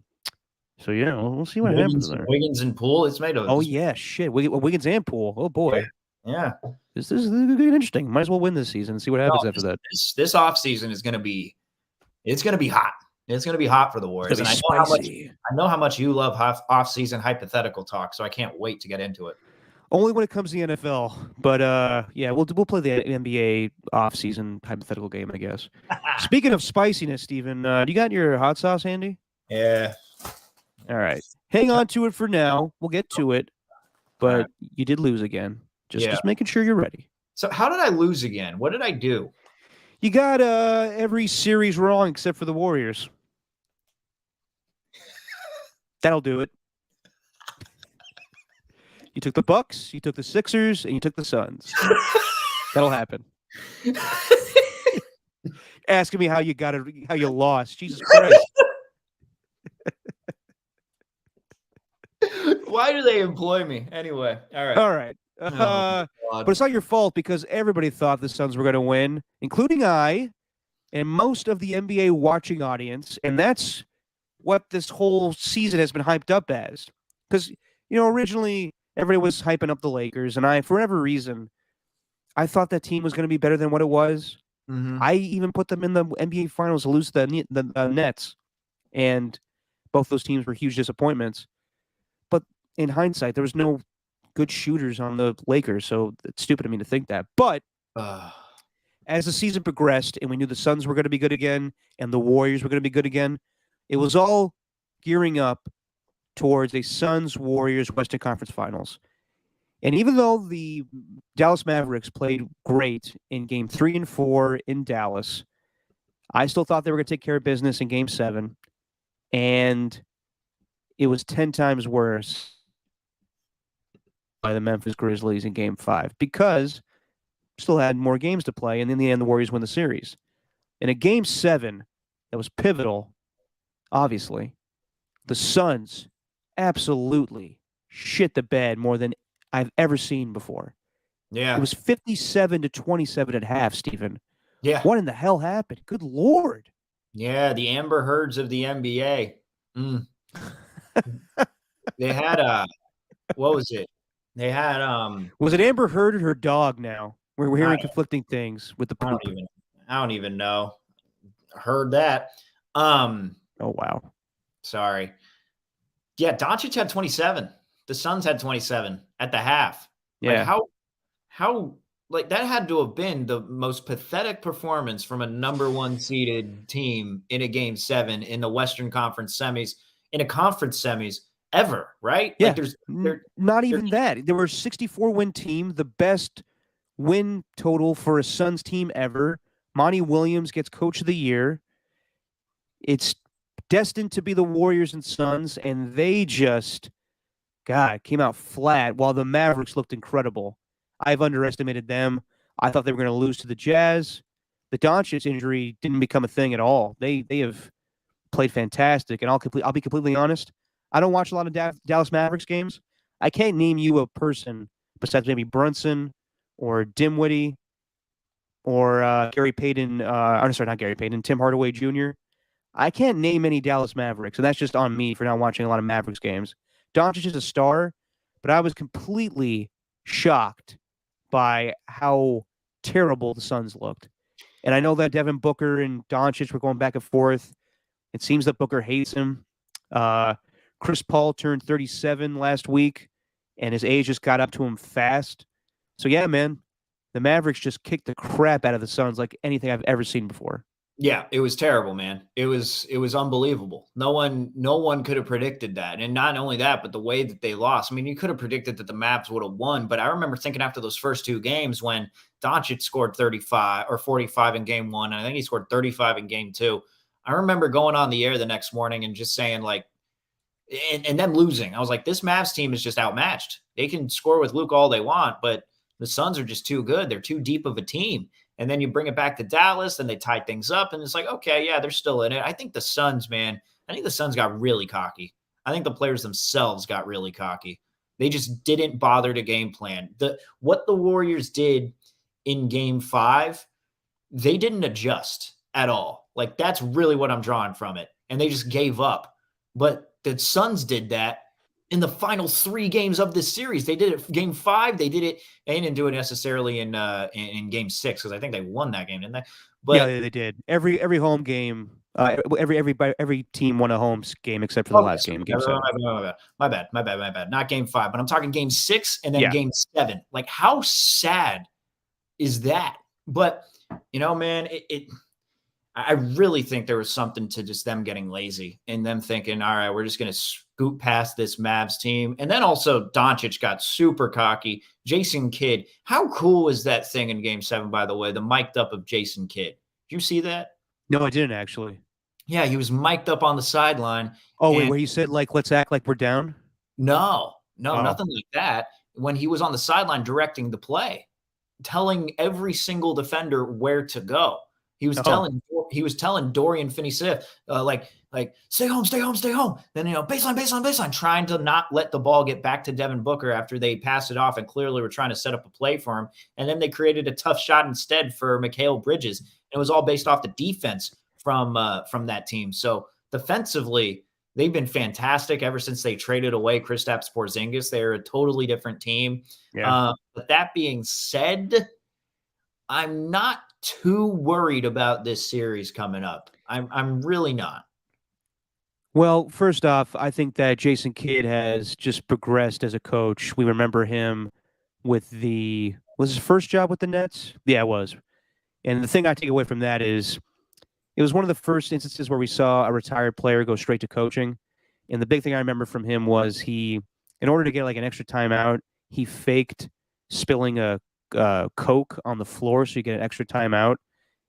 So we'll see what happens there. Wiggins and Poole. It's made a shit. Wiggins and Poole. Oh boy. Yeah. This is interesting. Might as well win this season and see what happens after that. This offseason is gonna be hot. It's gonna be hot for the Warriors. And I know how much you love off-season hypothetical talk, so I can't wait to get into it. Only when it comes to the NFL. But we'll play the NBA off-season hypothetical game, I guess. Speaking of spiciness, Steven, do you got your hot sauce handy? Yeah. All right. Hang on to it for now. We'll get to it. But you did lose again. Just making sure you're ready. So how did I lose again? What did I do? You got every series wrong except for the Warriors. That'll do it. You took the Bucks, you took the Sixers, and you took the Suns. That'll happen. Asking me how you lost. Jesus Christ. Why do they employ me? Anyway, all right. But it's not your fault because everybody thought the Suns were going to win, including I and most of the NBA watching audience. And that's what this whole season has been hyped up as. Because, originally everybody was hyping up the Lakers. And for whatever reason, I thought that team was going to be better than what it was. Mm-hmm. I even put them in the NBA Finals to lose the Nets. And both those teams were huge disappointments. But in hindsight, there was no good shooters on the Lakers, so it's stupid of me to think that. But as the season progressed and we knew the Suns were going to be good again and the Warriors were going to be good again, it was all gearing up towards a Suns-Warriors Western Conference Finals. And even though the Dallas Mavericks played great in Game 3 and 4 in Dallas, I still thought they were going to take care of business in Game 7. And it was 10 times worse by the Memphis Grizzlies in Game 5 because still had more games to play, and in the end, the Warriors win the series. In a Game 7 that was pivotal, obviously, the Suns absolutely shit the bed more than I've ever seen before. Yeah. It was 57-27 at half, Stephen. Yeah. What in the hell happened? Good Lord. Yeah, the Amber Herds of the NBA. They had what was it? They had Was it Amber Heard or her dog now? We're hearing conflicting things with the poop. I don't even know. Heard that. Oh wow. Sorry. Yeah, Doncic had 27. The Suns had 27 at the half. Yeah. Like how like that had to have been the most pathetic performance from a number 1 seeded team in a Game 7 in the Western Conference semis, in a conference semis ever, right? Yeah. Like there's not even that. There were a 64-win team, the best win total for a Suns team ever. Monty Williams gets Coach of the Year. It's destined to be the Warriors and Suns, and they just, God, came out flat while the Mavericks looked incredible. I've underestimated them. I thought they were going to lose to the Jazz. The Doncic injury didn't become a thing at all. They have played fantastic, and I'll be completely honest. I don't watch a lot of Dallas Mavericks games. I can't name you a person besides maybe Brunson or Dimwitty or Gary Payton. I'm sorry, not Gary Payton. Tim Hardaway Jr. I can't name any Dallas Mavericks, and that's just on me for not watching a lot of Mavericks games. Doncic is a star, but I was completely shocked by how terrible the Suns looked. And I know that Devin Booker and Doncic were going back and forth. It seems that Booker hates him. Chris Paul turned 37 last week, and his age just got up to him fast. So, yeah, man, the Mavericks just kicked the crap out of the Suns like anything I've ever seen before. Yeah, it was terrible, man. It was unbelievable. No one could have predicted that. And not only that, but the way that they lost. I mean, you could have predicted that the Mavs would have won, but I remember thinking after those first two games when Doncic scored 35 or 45 in game 1, and I think he scored 35 in game 2. I remember going on the air the next morning and just saying, like, and them losing. I was like, this Mavs team is just outmatched. They can score with Luke all they want, but the Suns are just too good. They're too deep of a team. And then you bring it back to Dallas, and they tie things up, and it's like, okay, yeah, they're still in it. I think the Suns, man, I think the Suns got really cocky. I think the players themselves got really cocky. They just didn't bother to game plan. What the Warriors did in game 5, they didn't adjust at all. Like, that's really what I'm drawing from it. And they just gave up. But the Suns did that in the final 3 games of this series. They did it game 5. They did it. They didn't do it necessarily in game 6 because I think they won that game, didn't they? But yeah, they did. Every home game, every team won a home game except for the last game. Game 7. My bad. Not game 5, but I'm talking game 6 and then game 7. Like, how sad is that? But man, I really think there was something to just them getting lazy and them thinking, all right, we're just going to scoot past this Mavs team. And then also Doncic got super cocky. Jason Kidd. How cool was that thing in game 7, by the way, the mic'd up of Jason Kidd? Did you see that? No, I didn't actually. Yeah, he was mic'd up on the sideline. Oh, wait, where he said, like, let's act like we're down? No, nothing like that. When he was on the sideline directing the play, telling every single defender where to go. He was telling Dorian Finney-Smith, like stay home. Then baseline, trying to not let the ball get back to Devin Booker after they passed it off and clearly were trying to set up a play for him. And then they created a tough shot instead for Mikal Bridges. And it was all based off the defense from that team. So defensively, they've been fantastic ever since they traded away Kristaps Porzingis. They're a totally different team. Yeah. But that being said, I'm not too worried about this series coming up. I'm really not. Well, first off, I think that Jason Kidd has just progressed as a coach. We remember him with was his first job with the Nets? Yeah, it was. And the thing I take away from that is it was one of the first instances where we saw a retired player go straight to coaching. And the big thing I remember from him was in order to get like an extra timeout, he faked spilling a Coke on the floor so you get an extra timeout.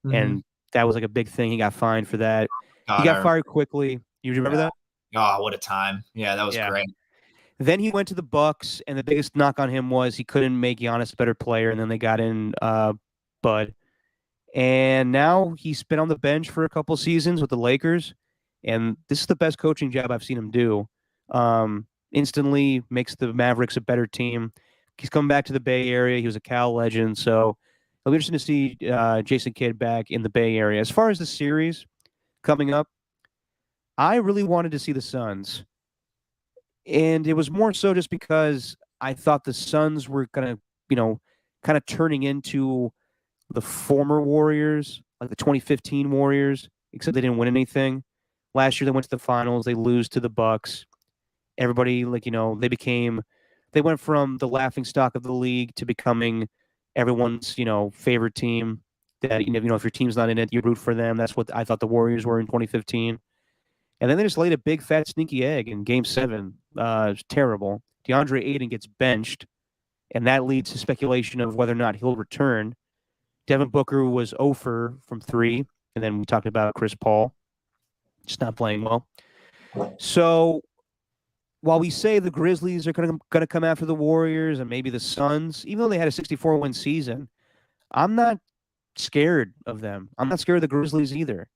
Mm-hmm. And that was like a big thing. He got fined for that. God, he got fired quickly. You remember that? Oh, what a time. Yeah, that was great. Then he went to the Bucks, and the biggest knock on him was he couldn't make Giannis a better player, and then they got in Bud. And now he's been on the bench for a couple seasons with the Lakers, and this is the best coaching job I've seen him do. Instantly makes the Mavericks a better team. He's coming back to the Bay Area. He was a Cal legend, so it'll be interesting to see Jason Kidd back in the Bay Area. As far as the series coming up, I really wanted to see the Suns, and it was more so just because I thought the Suns were going to, kind of turning into the former Warriors, like the 2015 Warriors, except they didn't win anything. Last year they went to the finals. They lose to the Bucks. Everybody, they went from the laughingstock of the league to becoming everyone's, favorite team. That, if your team's not in it, you root for them. That's what I thought the Warriors were in 2015. And then they just laid a big, fat, sneaky egg in Game 7. It was terrible. DeAndre Ayton gets benched, and that leads to speculation of whether or not he'll return. Devin Booker was 0 from 3, and then we talked about Chris Paul just not playing well. So while we say the Grizzlies are going to come after the Warriors and maybe the Suns, even though they had a 64-win season, I'm not scared of them. I'm not scared of the Grizzlies either.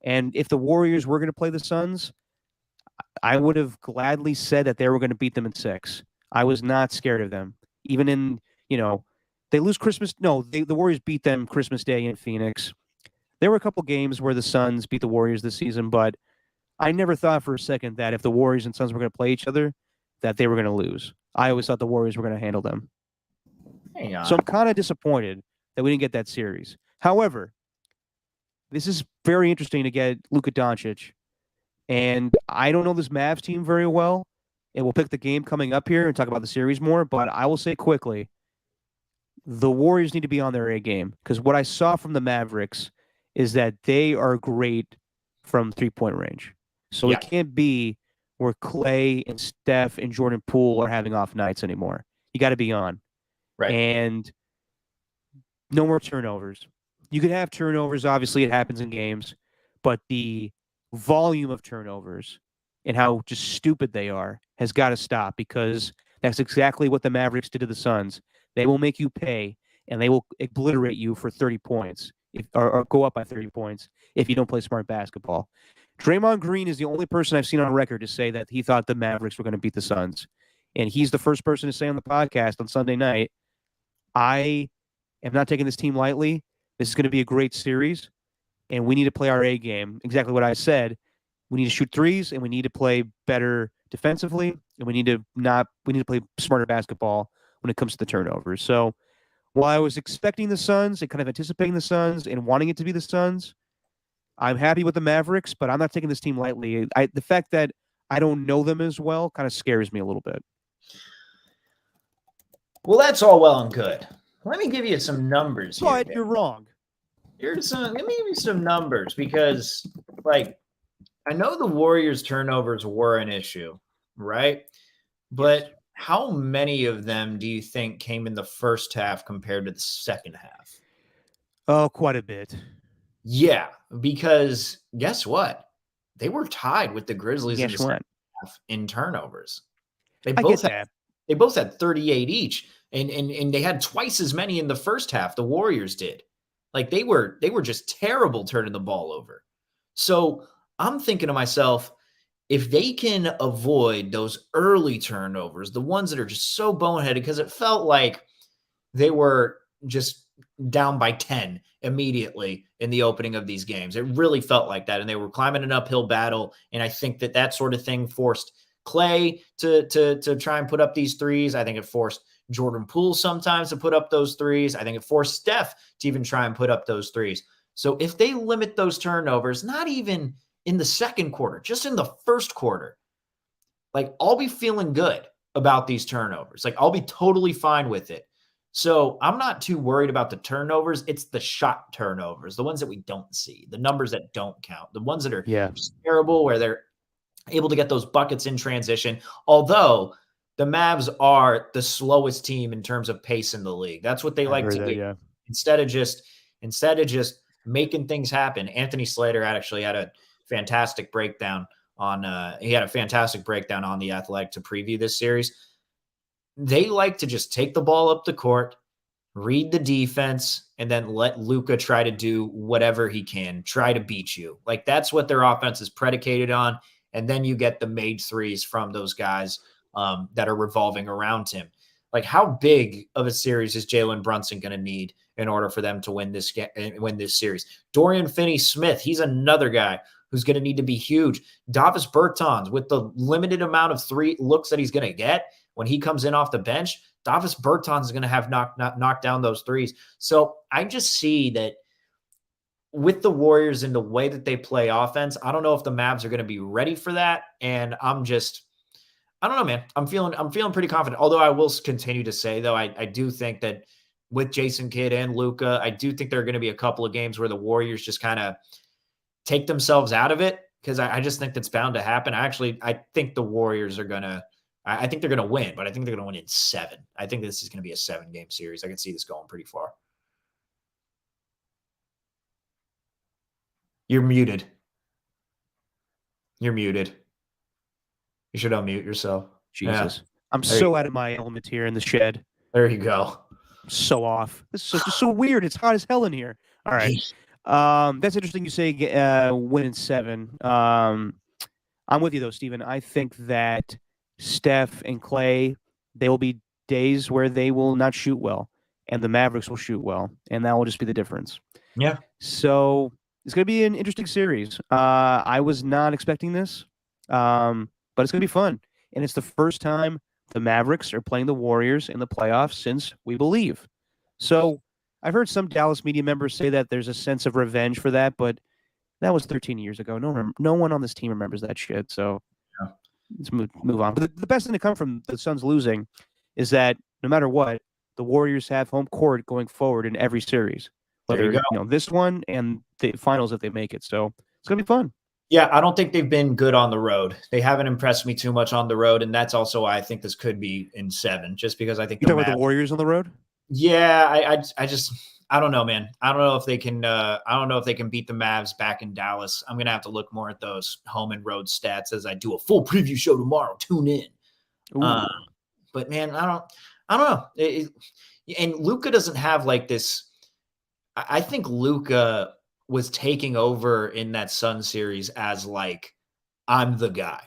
And if the Warriors were going to play the Suns, I would have gladly said that they were going to beat them in 6. I was not scared of them. Even in, they lose Christmas. No, the Warriors beat them Christmas Day in Phoenix. There were a couple games where the Suns beat the Warriors this season, but I never thought for a second that if the Warriors and Suns were going to play each other, that they were going to lose. I always thought the Warriors were going to handle them. Hang on. So I'm kind of disappointed that we didn't get that series. However, this is very interesting to get Luka Doncic. And I don't know this Mavs team very well, and we'll pick the game coming up here and talk about the series more, but I will say quickly, the Warriors need to be on their A game, because what I saw from the Mavericks is that they are great from three-point range. So It can't be where Clay and Steph and Jordan Poole are having off nights anymore. You got to be on. Right. And no more turnovers. You can have turnovers. Obviously, it happens in games, but the volume of turnovers and how just stupid they are has got to stop, because that's exactly what the Mavericks did to the Suns. They will make you pay, and they will obliterate you for 30 points or go up by 30 points if you don't play smart basketball. Draymond Green is the only person I've seen on record to say that he thought the Mavericks were going to beat the Suns. And he's the first person to say on the podcast on Sunday night, I am not taking this team lightly. This is going to be a great series, and we need to play our A game. Exactly what I said. We need to shoot threes, and we need to play better defensively, and we need to play smarter basketball when it comes to the turnovers. So while I was expecting the Suns and kind of anticipating the Suns and wanting it to be the Suns, I'm happy with the Mavericks, but I'm not taking this team lightly. The fact that I don't know them as well kind of scares me a little bit. Well, that's all well and good. Let me give you some numbers here. But you're wrong. Let me give you some numbers, because, I know the Warriors' turnovers were an issue, right? But how many of them do you think came in the first half compared to the second half? Oh, quite a bit. Yeah, because guess what? They were tied with the Grizzlies in the second half in turnovers. They both had 38 each, and they had twice as many in the first half. The Warriors did. They were just terrible turning the ball over. So I'm thinking to myself, if they can avoid those early turnovers, the ones that are just so boneheaded, because it felt like they were just down by 10 immediately in the opening of these games. It really felt like that, and they were climbing an uphill battle, and I think that sort of thing forced Clay to try and put up these threes. I think it forced Jordan Poole sometimes to put up those threes. I think it forced Steph to even try and put up those threes. So if they limit those turnovers, not even in the second quarter, just in the first quarter, I'll be feeling good about these turnovers. I'll be totally fine with it. So I'm not too worried about the turnovers. It's the shot turnovers, the ones that we don't see, the numbers that don't count, the ones that are just terrible, where they're able to get those buckets in transition. Although the Mavs are the slowest team in terms of pace in the league. That's what they like to do. Yeah. Instead of just making things happen. Anthony Slater actually had a fantastic breakdown on The Athletic to preview this series. They like to just take the ball up the court, read the defense, and then let Luka try to do whatever he can, try to beat you. That's what their offense is predicated on. And then you get the made threes from those guys that are revolving around him. How big of a series is Jalen Brunson going to need in order for them to win this series? Dorian Finney-Smith, he's another guy who's going to need to be huge. Davis Bertans, with the limited amount of three looks that he's going to get when he comes in off the bench, Davis Bertans is going to have knock down those threes. So I just see that with the Warriors and the way that they play offense, I don't know if the Mavs are going to be ready for that. And I don't know, man. I'm feeling pretty confident. Although I will continue to say, though, I do think that with Jason Kidd and Luka, I do think there are going to be a couple of games where the Warriors just kind of take themselves out of it, because I just think that's bound to happen. I think the Warriors are going to I think they're going to win, but I think they're going to win in 7. I think this is going to be a 7-game series. I can see this going pretty far. You're muted. You're muted. You should unmute yourself. Jesus. I'm There so out of my element here in the shed. There you go. So off. This is just so weird. It's hot as hell in here. All right. That's interesting you say win in 7. I'm with you, though, Steven. I think that Steph and Clay, there will be days where they will not shoot well, and the Mavericks will shoot well, and that will just be the difference. Yeah. So it's going to be an interesting series. I was not expecting this, but it's going to be fun. And it's the first time the Mavericks are playing the Warriors in the playoffs since we believe. So I've heard some Dallas media members say that there's a sense of revenge for that, but that was 13 years ago. No one on this team remembers that shit. So let's move on. But the best thing to come from the Suns losing is that no matter what, the Warriors have home court going forward in every series, whether this one and the finals if they make it. So it's gonna be fun. Yeah, I don't think they've been good on the road. They haven't impressed me too much on the road, and that's also why I think this could be in 7, just because I think you talking about the Warriors on the road. Yeah, I don't know, man. I don't know if they can. I don't know if they can beat the Mavs back in Dallas. I'm gonna have to look more at those home and road stats as I do a full preview show tomorrow. Tune in. But man, I don't know. And Luka doesn't have like this. I think Luka was taking over in that Sun series as like, I'm the guy.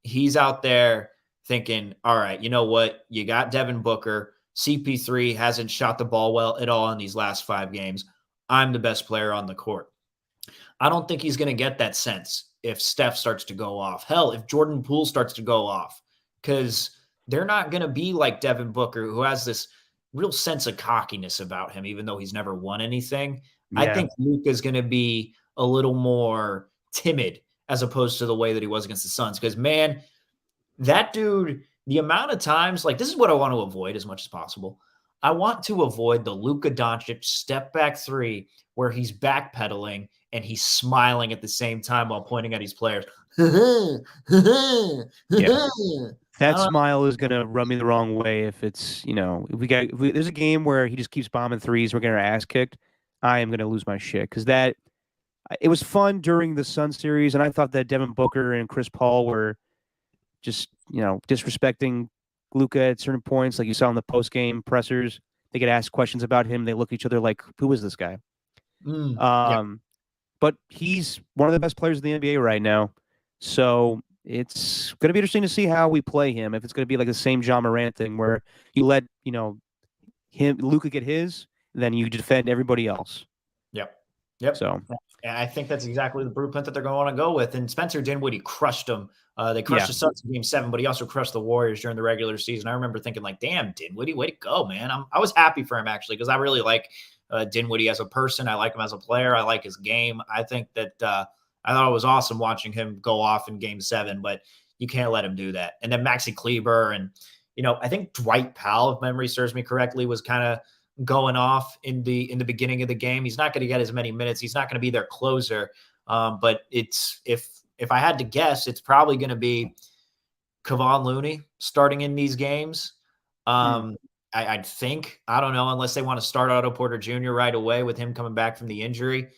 He's out there thinking, all right, you know what? You got Devin Booker. CP3 hasn't shot the ball well at all in these last 5 games. I'm the best player on the court. I don't think he's going to get that sense if Steph starts to go off. Hell, if Jordan Poole starts to go off, because they're not going to be like Devin Booker, who has this real sense of cockiness about him, even though he's never won anything. Yeah. I think Luka's going to be a little more timid as opposed to the way that he was against the Suns. Because, man, that dude, the amount of times, like, this is what I want to avoid as much as possible. I want to avoid the Luka Doncic step back 3 where he's backpedaling and he's smiling at the same time while pointing at his players. Yeah. That smile is going to rub me the wrong way if it's, if there's a game where he just keeps bombing threes, we're getting our ass kicked, I am going to lose my shit. Because it was fun during the Sun series, and I thought that Devin Booker and Chris Paul were just, disrespecting Luka at certain points. Like you saw in the post-game pressers, they get asked questions about him. They look at each other like, who is this guy? But he's one of the best players in the NBA right now. So it's going to be interesting to see how we play him. If it's going to be like the same John Morant thing where you let, Luka get his, then you defend everybody else. Yep. So and I think that's exactly the blueprint that they're going to want to go with. And Spencer Dinwiddie crushed them. They crushed the Suns in Game 7, but he also crushed the Warriors during the regular season. I remember thinking, like, damn, Dinwiddie, way to go, man. I was happy for him, actually, because I really like Dinwiddie as a person. I like him as a player. I like his game. I think that I thought it was awesome watching him go off in Game 7, but you can't let him do that. And then Maxi Kleber and, I think Dwight Powell, if memory serves me correctly, was kind of going off in the beginning of the game. He's not going to get as many minutes. He's not going to be their closer. But it's if I had to guess, it's probably going to be Kevon Looney starting in these games. I'd think, I don't know, unless they want to start Otto Porter Jr. right away with him coming back from the injury.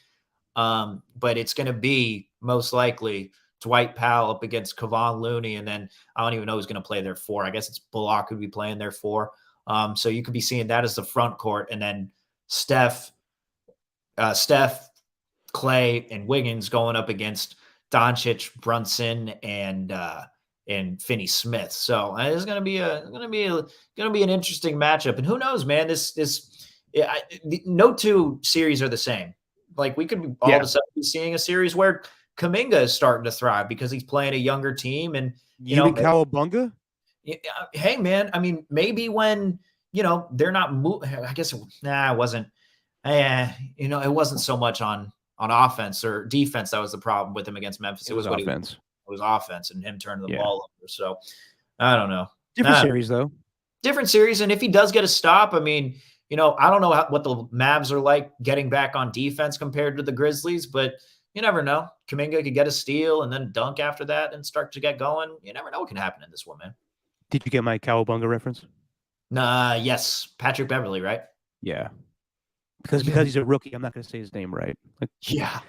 But it's going to be most likely Dwight Powell up against Kevon Looney. And then I don't even know who's going to play their 4. I guess it's Bullock who'd be playing their 4. So you could be seeing that as the front court, and then Steph, Clay, and Wiggins going up against Doncic, Brunson, and Finney-Smith. So it's going to be an interesting matchup. And who knows, man? No 2 series are the same. Like we could all of a sudden be seeing a series where Kuminga is starting to thrive because he's playing a younger team, and Cowabunga. Hey, man, I mean, maybe when, they're not I guess, it wasn't, it wasn't so much on offense or defense. That was the problem with him against Memphis. It was offense. It was offense and him turning the ball over. So I don't know. Different series, though. Different series. And if he does get a stop, I mean, I don't know what the Mavs are like getting back on defense compared to the Grizzlies, but you never know. Kuminga could get a steal and then dunk after that and start to get going. You never know what can happen in this one, man. Did you get my Cowabunga reference? Yes, Patrick Beverly, right? Yeah. Because he's a rookie, I'm not going to say his name right. Like, Yeah.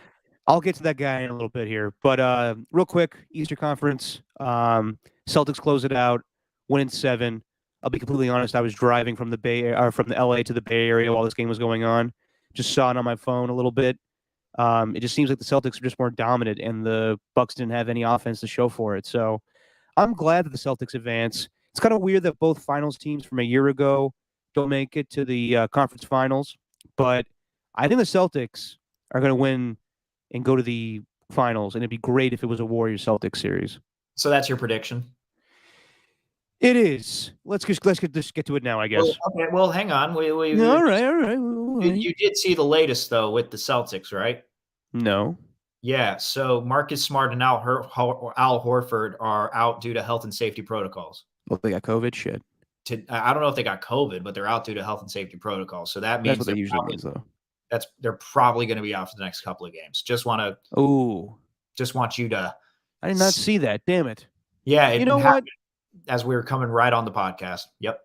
I'll get to that guy in a little bit here. But real quick, Eastern Conference, Celtics close it out, winning 7. I'll be completely honest, I was driving from from the LA to the Bay Area while this game was going on. Just saw it on my phone a little bit. It just seems like the Celtics are just more dominant, and the Bucks didn't have any offense to show for it. So I'm glad that the Celtics advance. It's kind of weird that both finals teams from a year ago don't make it to the conference finals, but I think the Celtics are going to win and go to the finals, and it'd be great if it was a Warriors-Celtics series. So that's your prediction? It is. Let's get to it now, I guess. Well, hang on. All right. You did see the latest though with the Celtics, right? No. Yeah. So Marcus Smart and Al Horford are out due to health and safety protocols. Well, they got COVID. Shit. I don't know if they got COVID, but they're out due to health and safety protocols. So that means That's what they usually means, though. they're probably going to be out for the next couple of games. Just want you to. I did not see that. Damn it. Yeah. You know what? As we were coming right on the podcast. Yep.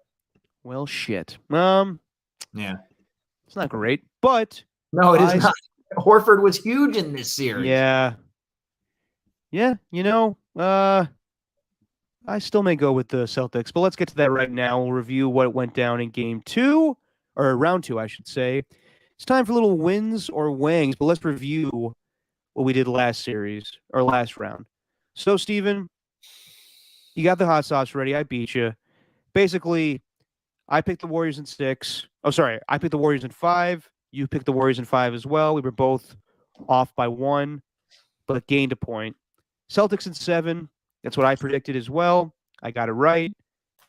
Well, shit. Yeah. It's not great, but no, it is not. Horford was huge in this series. Yeah. Yeah. I still may go with the Celtics, but let's get to that right now. We'll review what went down in game 2, or round 2, I should say. It's time for little wins or wangs, but let's review what we did last round. So, Steven, you got the hot sauce ready. I beat you. Basically, I picked the Warriors in 6. Oh, sorry. I picked the Warriors in 5. You picked the Warriors in 5 as well. We were both off by 1, but gained a point. Celtics in 7. That's what I predicted as well. I got it right.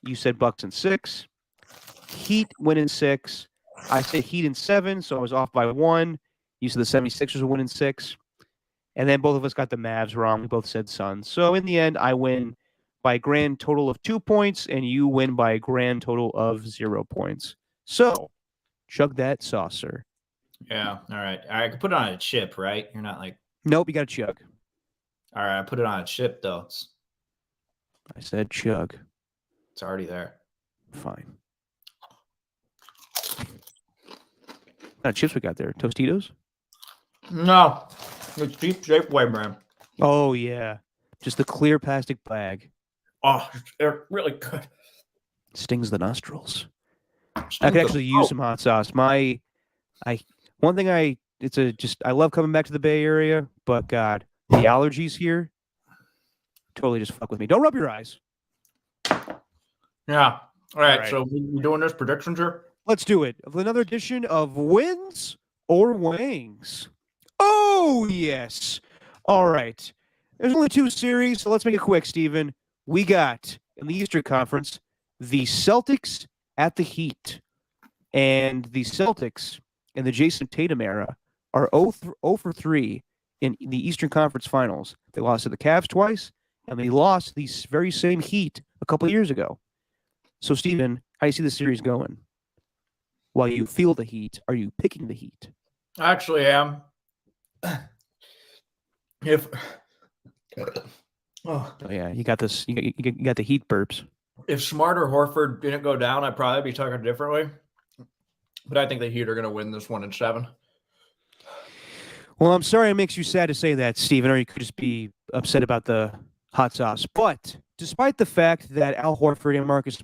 You said Bucks in 6. Heat win in 6. I said Heat in 7, so I was off by 1. You said the 76ers would win in 6. And then both of us got the Mavs wrong. We both said Suns. So in the end, I win by a grand total of 2 points, and you win by a grand total of 0 points. So, chug that saucer. Yeah. All right. I could put it on a chip, right? You're not like. Nope, you got to chug. All right. I put it on a chip, though. I said chug. It's already there. Fine. What kind of chips we got there? Tostitos? No. It's Deep Safeway brand. Oh, yeah. Just the clear plastic bag. Oh, they're really good. Stings the nostrils. I could actually use some hot sauce. I love coming back to the Bay Area, but God, the allergies here totally just fuck with me. Don't rub your eyes. Yeah. All right. Right. So we're doing this predictions here? Let's do it. Another edition of Wins or Wangs. Oh, yes. All right. There's only 2 series, so let's make it quick, Steven. We got, in the Eastern Conference, the Celtics at the Heat. And the Celtics in the Jason Tatum era are 0 for 3 in the Eastern Conference Finals. They lost to the Cavs twice, and they lost these very same Heat a couple of years ago. So, Steven, how do you see the series going? While you feel the heat, are you picking the Heat? I actually am. Oh yeah, you got this. You got the Heat burps. If Smart or Horford didn't go down, I'd probably be talking differently. But I think the Heat are going to win this one in 7. Well, I'm sorry it makes you sad to say that, Steven, or you could just be upset about the hot sauce. But despite the fact that Al Horford and Marcus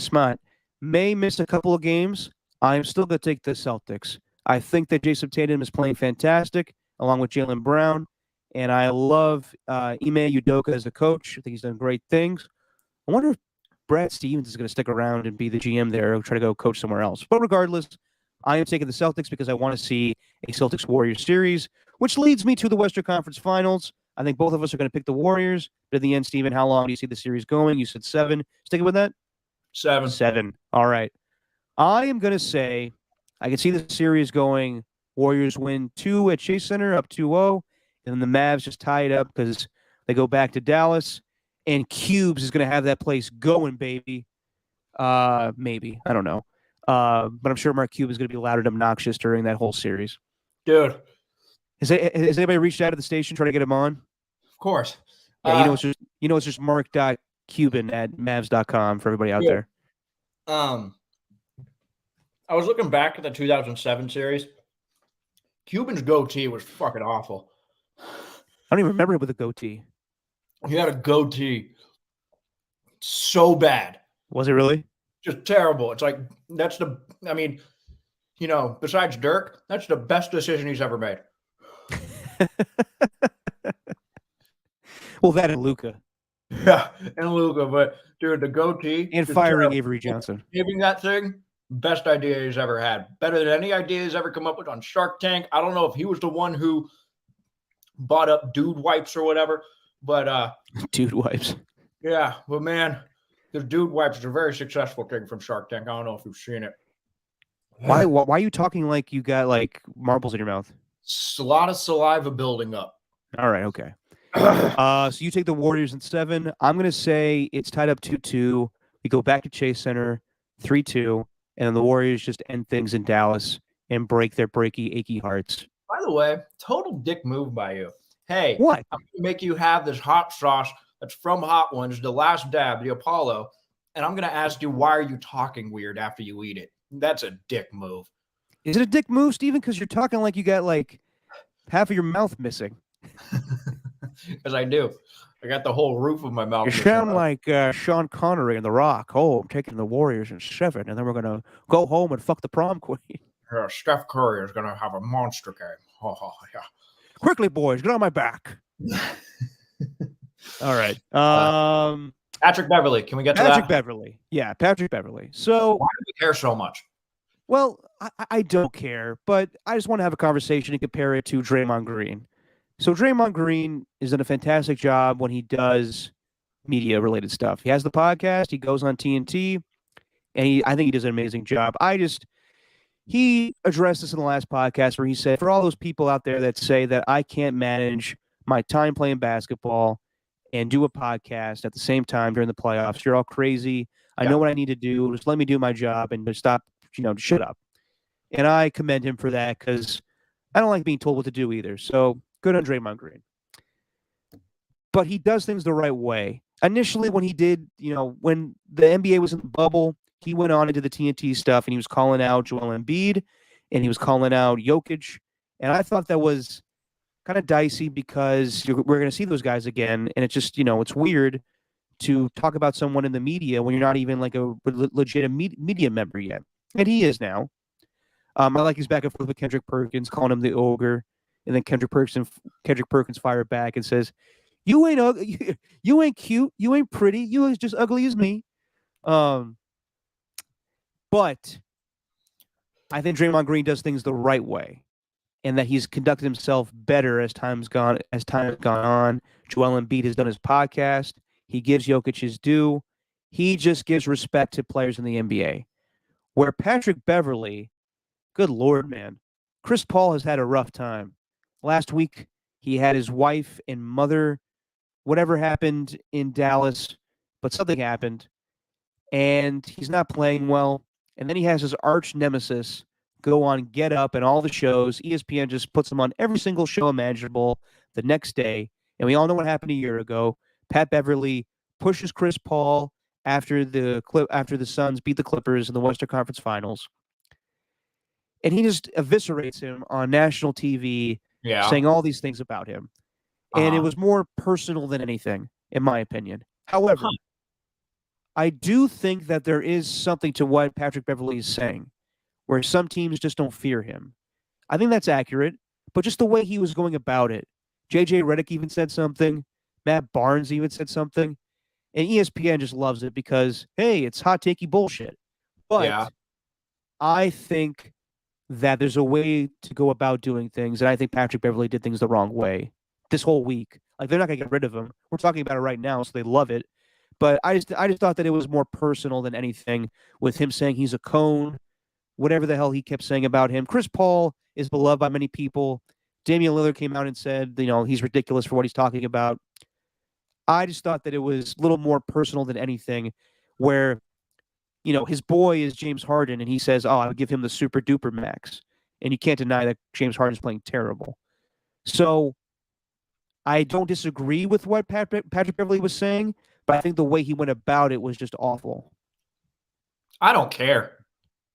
Smart may miss a couple of games, I'm still going to take the Celtics. I think that Jason Tatum is playing fantastic, along with Jaylen Brown. And I love Ime Udoka as a coach. I think he's done great things. I wonder if Brad Stevens is going to stick around and be the GM there or try to go coach somewhere else. But regardless, I am taking the Celtics because I want to see a Celtics-Warriors series, which leads me to the Western Conference Finals. I think both of us are going to pick the Warriors. But in the end, Steven, how long do you see the series going? You said 7. Sticking with that? 7. 7. All right. I am going to say I can see the series going Warriors win 2 at Chase Center, up 2-0. And then the Mavs just tie it up because they go back to Dallas. And Cubes is going to have that place going, baby. Maybe. I don't know. But I'm sure Mark Cuban is going to be loud and obnoxious during that whole series. Dude. Has anybody reached out to the station trying to get him on? Of course. Yeah, it's just Mark Cuban at Mavs.com for everybody out Yeah. there. I was looking back at the 2007 series. Cuban's goatee was fucking awful. I don't even remember it with a goatee. He had a goatee so bad. Was it really? Just terrible. It's like, besides Dirk, that's the best decision he's ever made. Well, that and Luca. Yeah, and Luca, but dude, the goatee And just firing terrible. Avery Johnson. Giving that thing, best idea he's ever had. Better than any idea he's ever come up with on Shark Tank. I don't know if he was the one who bought up dude wipes or whatever, but Dude wipes. yeah, but man, the dude wipes is a very successful thing from Shark Tank. I don't know if you've seen it. Why are you talking like you got like marbles in your mouth? It's a lot of saliva building up. All right, okay. So you take the Warriors in 7. I'm gonna say it's tied up 2-2. We go back to Chase Center, 3-2, and then the Warriors just end things in Dallas and break their achy hearts. By the way, total dick move by you. Hey, What? I'm gonna make you have this hot sauce that's from Hot Ones, the last dab, the Apollo, and I'm gonna ask you, why are you talking weird after you eat it? That's a dick move. Is it a dick move, Steven? Because you're talking like you got like half of your mouth missing. Because I do. I got the whole roof of my mouth. You sound like Sean Connery in The Rock. Oh, I'm taking the Warriors in 7, and then we're gonna go home and fuck the prom queen. Steph Curry is gonna have a monster game. Oh yeah. Quickly, boys, get on my back. All right. Patrick Beverly. Can we get to Patrick that? Beverly. Yeah, Patrick Beverly. So, Why do we care so much? well, I don't care, but I just want to have a conversation and compare it to Draymond Green. So Draymond Green has done a fantastic job when he does media-related stuff. He has the podcast. He goes on TNT, and I think he does an amazing job. He addressed this in the last podcast where he said, for all those people out there that say that I can't manage my time playing basketball and do a podcast at the same time during the playoffs, you're all crazy. I know what I need to do. Just let me do my job and just stop, shut up. And I commend him for that because I don't like being told what to do either. So good on Draymond Green. But he does things the right way. Initially, when he did, when the NBA was in the bubble, he went on into the TNT stuff and he was calling out Joel Embiid and he was calling out Jokic. And I thought that was kind of dicey because we're going to see those guys again. And it's just, it's weird to talk about someone in the media when you're not even like a legit media member yet. And he is now. I like his back and forth with Kendrick Perkins, calling him the ogre. And then Kendrick Perkins fired back and says, "You ain't ugly, you ain't cute, you ain't pretty, you is just ugly as me." But I think Draymond Green does things the right way, and that he's conducted himself better as time has gone on. Joel Embiid has done his podcast. He gives Jokic his due. He just gives respect to players in the NBA. Where Patrick Beverly, good Lord, man, Chris Paul has had a rough time. Last week, he had his wife and mother, whatever happened in Dallas, but something happened, and he's not playing well. And then he has his arch nemesis go on Get Up and all the shows. ESPN just puts him on every single show imaginable the next day. And we all know what happened a year ago. Pat Beverly pushes Chris Paul after the Suns beat the Clippers in the Western Conference Finals. And he just eviscerates him on national TV, saying all these things about him. And it was more personal than anything, in my opinion. However, I do think that there is something to what Patrick Beverly is saying, where some teams just don't fear him. I think that's accurate, but just the way he was going about it. JJ Redick even said something. Matt Barnes even said something. And ESPN just loves it because, hey, it's hot takey bullshit. But I think that there's a way to go about doing things, and I think Patrick Beverly did things the wrong way this whole week. Like, they're not going to get rid of him. We're talking about it right now, so they love it. But I just thought that it was more personal than anything with him saying he's a cone, whatever the hell he kept saying about him. Chris Paul is beloved by many people. Damian Lillard came out and said, he's ridiculous for what he's talking about. I just thought that it was a little more personal than anything where, his boy is James Harden and he says, I would give him the super duper max. And you can't deny that James Harden's playing terrible. So I don't disagree with what Patrick Beverly was saying, but but I think the way he went about it was just awful. I don't care.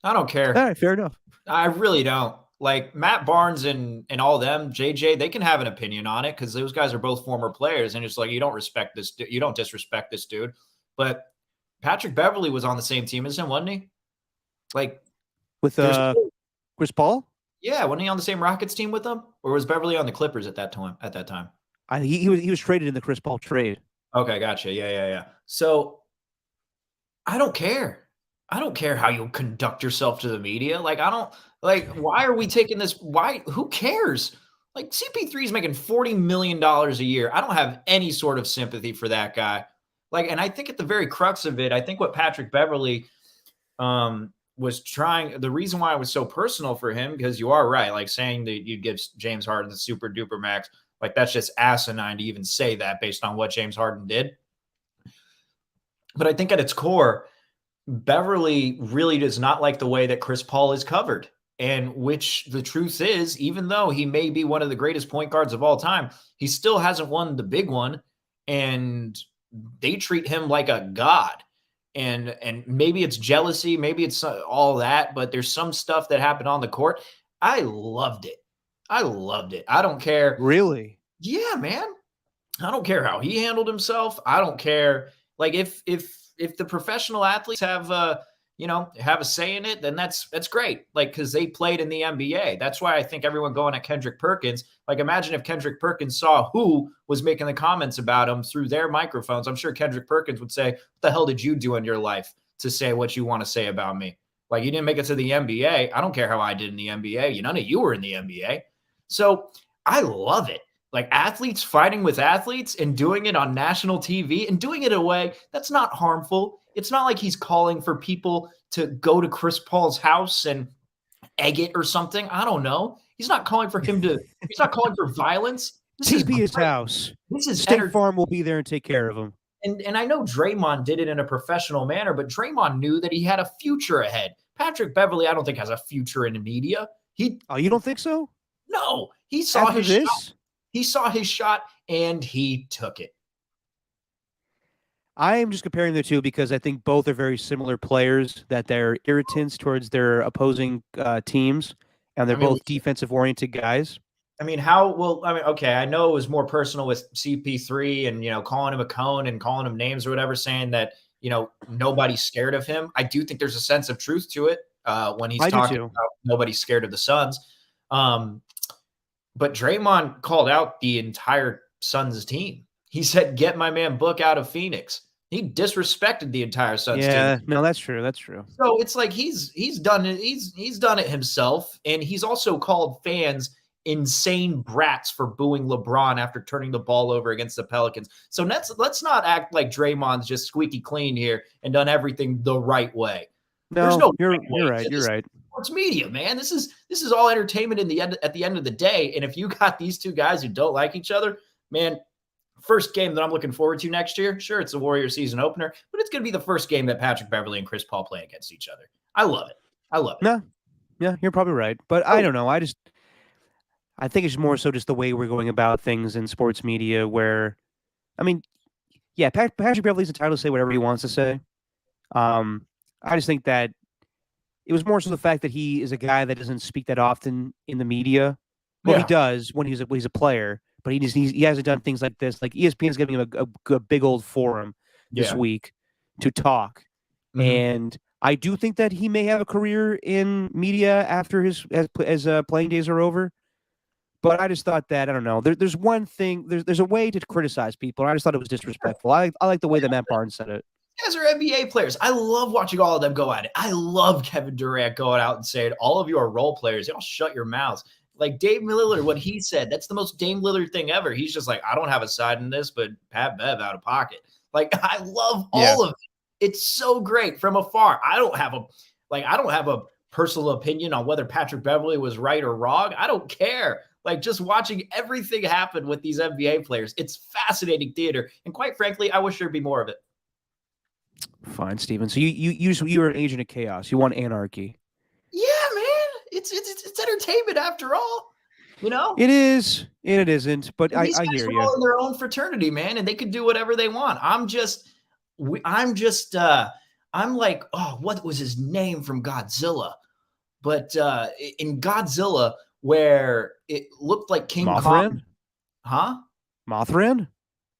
I don't care. All right, fair enough. I really don't. Like Matt Barnes and all them, JJ, they can have an opinion on it because those guys are both former players, and it's like you don't respect this, you don't disrespect this dude. But Patrick Beverley was on the same team as him, wasn't he? Like With Chris Paul? Yeah, wasn't he on the same Rockets team with them, or was Beverley on the Clippers at that time? He was traded in the Chris Paul trade. Okay, gotcha. Yeah. So I don't care. I don't care how you conduct yourself to the media. Like, I don't like, why are we taking this? Why? Who cares? Like, CP3 is making $40 million a year. I don't have any sort of sympathy for that guy. Like, and I think at the very crux of it, I think what Patrick Beverley was trying, the reason why it was so personal for him, because you are right, like saying that you'd give James Harden the super duper max, like that's just asinine to even say that based on what James Harden did. But I think at its core, Beverly really does not like the way that Chris Paul is covered. And which the truth is, even though he may be one of the greatest point guards of all time, he still hasn't won the big one. And they treat him like a god. And maybe it's jealousy, maybe it's all that, but there's some stuff that happened on the court. I loved it. I don't care. Really? Yeah, man. I don't care how he handled himself. I don't care. Like if the professional athletes have have a say in it, then that's great. Like, because they played in the NBA. That's why I think everyone going at Kendrick Perkins. Like, imagine if Kendrick Perkins saw who was making the comments about him through their microphones. I'm sure Kendrick Perkins would say, "What the hell did you do in your life to say what you want to say about me? Like, you didn't make it to the NBA. I don't care how I did in the NBA. None of you were in the NBA." So I love it. Like, athletes fighting with athletes and doing it on national TV and doing it in a way that's not harmful. It's not like he's calling for people to go to Chris Paul's house and egg it or something. I don't know. He's not calling for him to, he's not calling for violence. This is TP his house. This is State Farm will be there and take care of him. And I know Draymond did it in a professional manner, but Draymond knew that he had a future ahead. Patrick Beverley, I don't think has a future in the media. Oh, you don't think so? No, he saw After his this? shot. He saw his shot and he took it. I am just comparing the two because I think both are very similar players, that they're irritants towards their opposing teams, and they're both defensive-oriented guys. I mean, okay, I know it was more personal with CP3 and, calling him a cone and calling him names or whatever, saying that, nobody's scared of him. I do think there's a sense of truth to it when he's talking about nobody's scared of the Suns. But Draymond called out the entire Suns team. He said, "Get my man Book out of Phoenix." He disrespected the entire Suns team. Yeah, no, that's true. That's true. So it's like he's done it. He's done it himself, and he's also called fans insane brats for booing LeBron after turning the ball over against the Pelicans. So let's not act like Draymond's just squeaky clean here and done everything the right way. No, you're right. You're right. Sports media, man. This is all entertainment at the end of the day. And if you got these two guys who don't like each other, man, first game that I'm looking forward to next year, sure, it's the Warrior season opener, but it's going to be the first game that Patrick Beverley and Chris Paul play against each other. I love it. No, yeah, you're probably right. But I don't know. I think it's more so just the way we're going about things in sports media where, I mean, yeah, Patrick Beverley's entitled to say whatever he wants to say. I just think that it was more so the fact that he is a guy that doesn't speak that often in the media. Well, he does when he's a player, but he hasn't done things like this. Like ESPN's giving him a big old forum this week to talk. Mm-hmm. And I do think that he may have a career in media after his playing days are over. But I just thought that, I don't know, there's one thing, there's a way to criticize people, and I just thought it was disrespectful. I like the way that Matt Barnes said it. These guys are NBA players. I love watching all of them go at it. I love Kevin Durant going out and saying, all of you are role players. Y'all shut your mouths. Like Dave Lillard, what he said, that's the most Dame Lillard thing ever. He's just like, I don't have a side in this, but Pat Bev out of pocket. Like, I love all of it. It's so great from afar. I don't have a personal opinion on whether Patrick Beverley was right or wrong. I don't care. Like, just watching everything happen with these NBA players, it's fascinating theater. And quite frankly, I wish there'd be more of it. Fine, Steven. So you are an agent of chaos. You want anarchy. Yeah, man. It's entertainment after all. It is and it isn't. But I hear you. They're all in their own fraternity, man, and they could do whatever they want. I'm just I'm just I'm like, oh, what was his name from Godzilla? But in Godzilla, where it looked like King Kong, Mothran? huh? Mothran?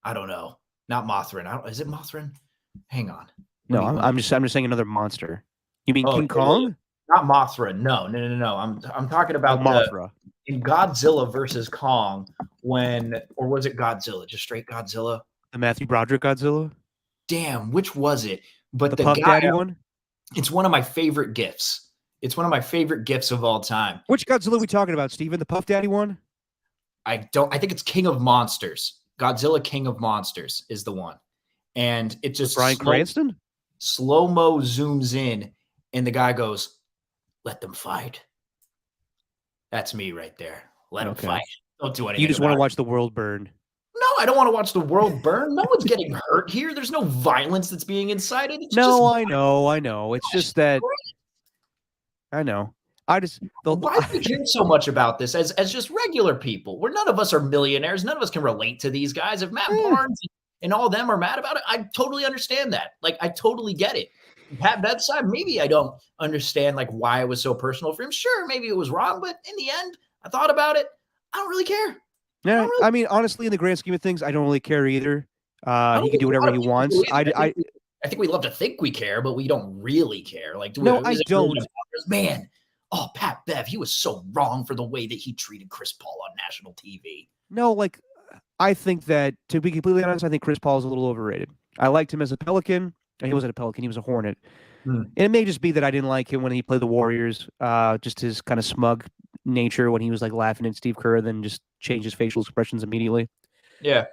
I don't know. Not Mothran. Is it Mothran? Hang on. No, I'm just saying another monster. You mean King Kong? Not Mothra. No. I'm talking about Mothra. In Godzilla versus Kong or was it Godzilla? Just straight Godzilla? The Matthew Broderick Godzilla? Damn, which was it? But The the Puff guy, Daddy one? it's one of my favorite gifts. It's one of my favorite gifts of all time. Which Godzilla are we talking about, Steven? The Puff Daddy one? I think it's King of Monsters. Godzilla King of Monsters is the one. And it just Bryan Cranston? Slow-mo zooms in and the guy goes, "Let them fight." That's me right there. Let them fight. Don't do anything. You just want to watch the world burn. No, I don't want to watch the world burn. No one's getting hurt here. There's no violence that's being incited. I know. It's just that I know. Why do we care so much about this as just regular people? None of us are millionaires. None of us can relate to these guys. If Matt Barnes and all them are mad about it, I totally understand that. Like, I totally get it. Pat Bedside, maybe I don't understand like why it was so personal for him. Sure, maybe it was wrong, but in the end, I thought about it. I don't really care. Yeah, I mean, honestly, in the grand scheme of things, I don't really care either. He can do whatever he wants. I think we love to think we care, but we don't really care. Like, I don't. Man, oh, Pat Bev, he was so wrong for the way that he treated Chris Paul on national TV. No, like, I think that, to be completely honest, I think Chris Paul is a little overrated. I liked him as a Pelican. He wasn't a Pelican. He was a Hornet. And it may just be that I didn't like him when he played the Warriors, just his kind of smug nature when he was like laughing at Steve Kerr, then just changed his facial expressions immediately. Yeah.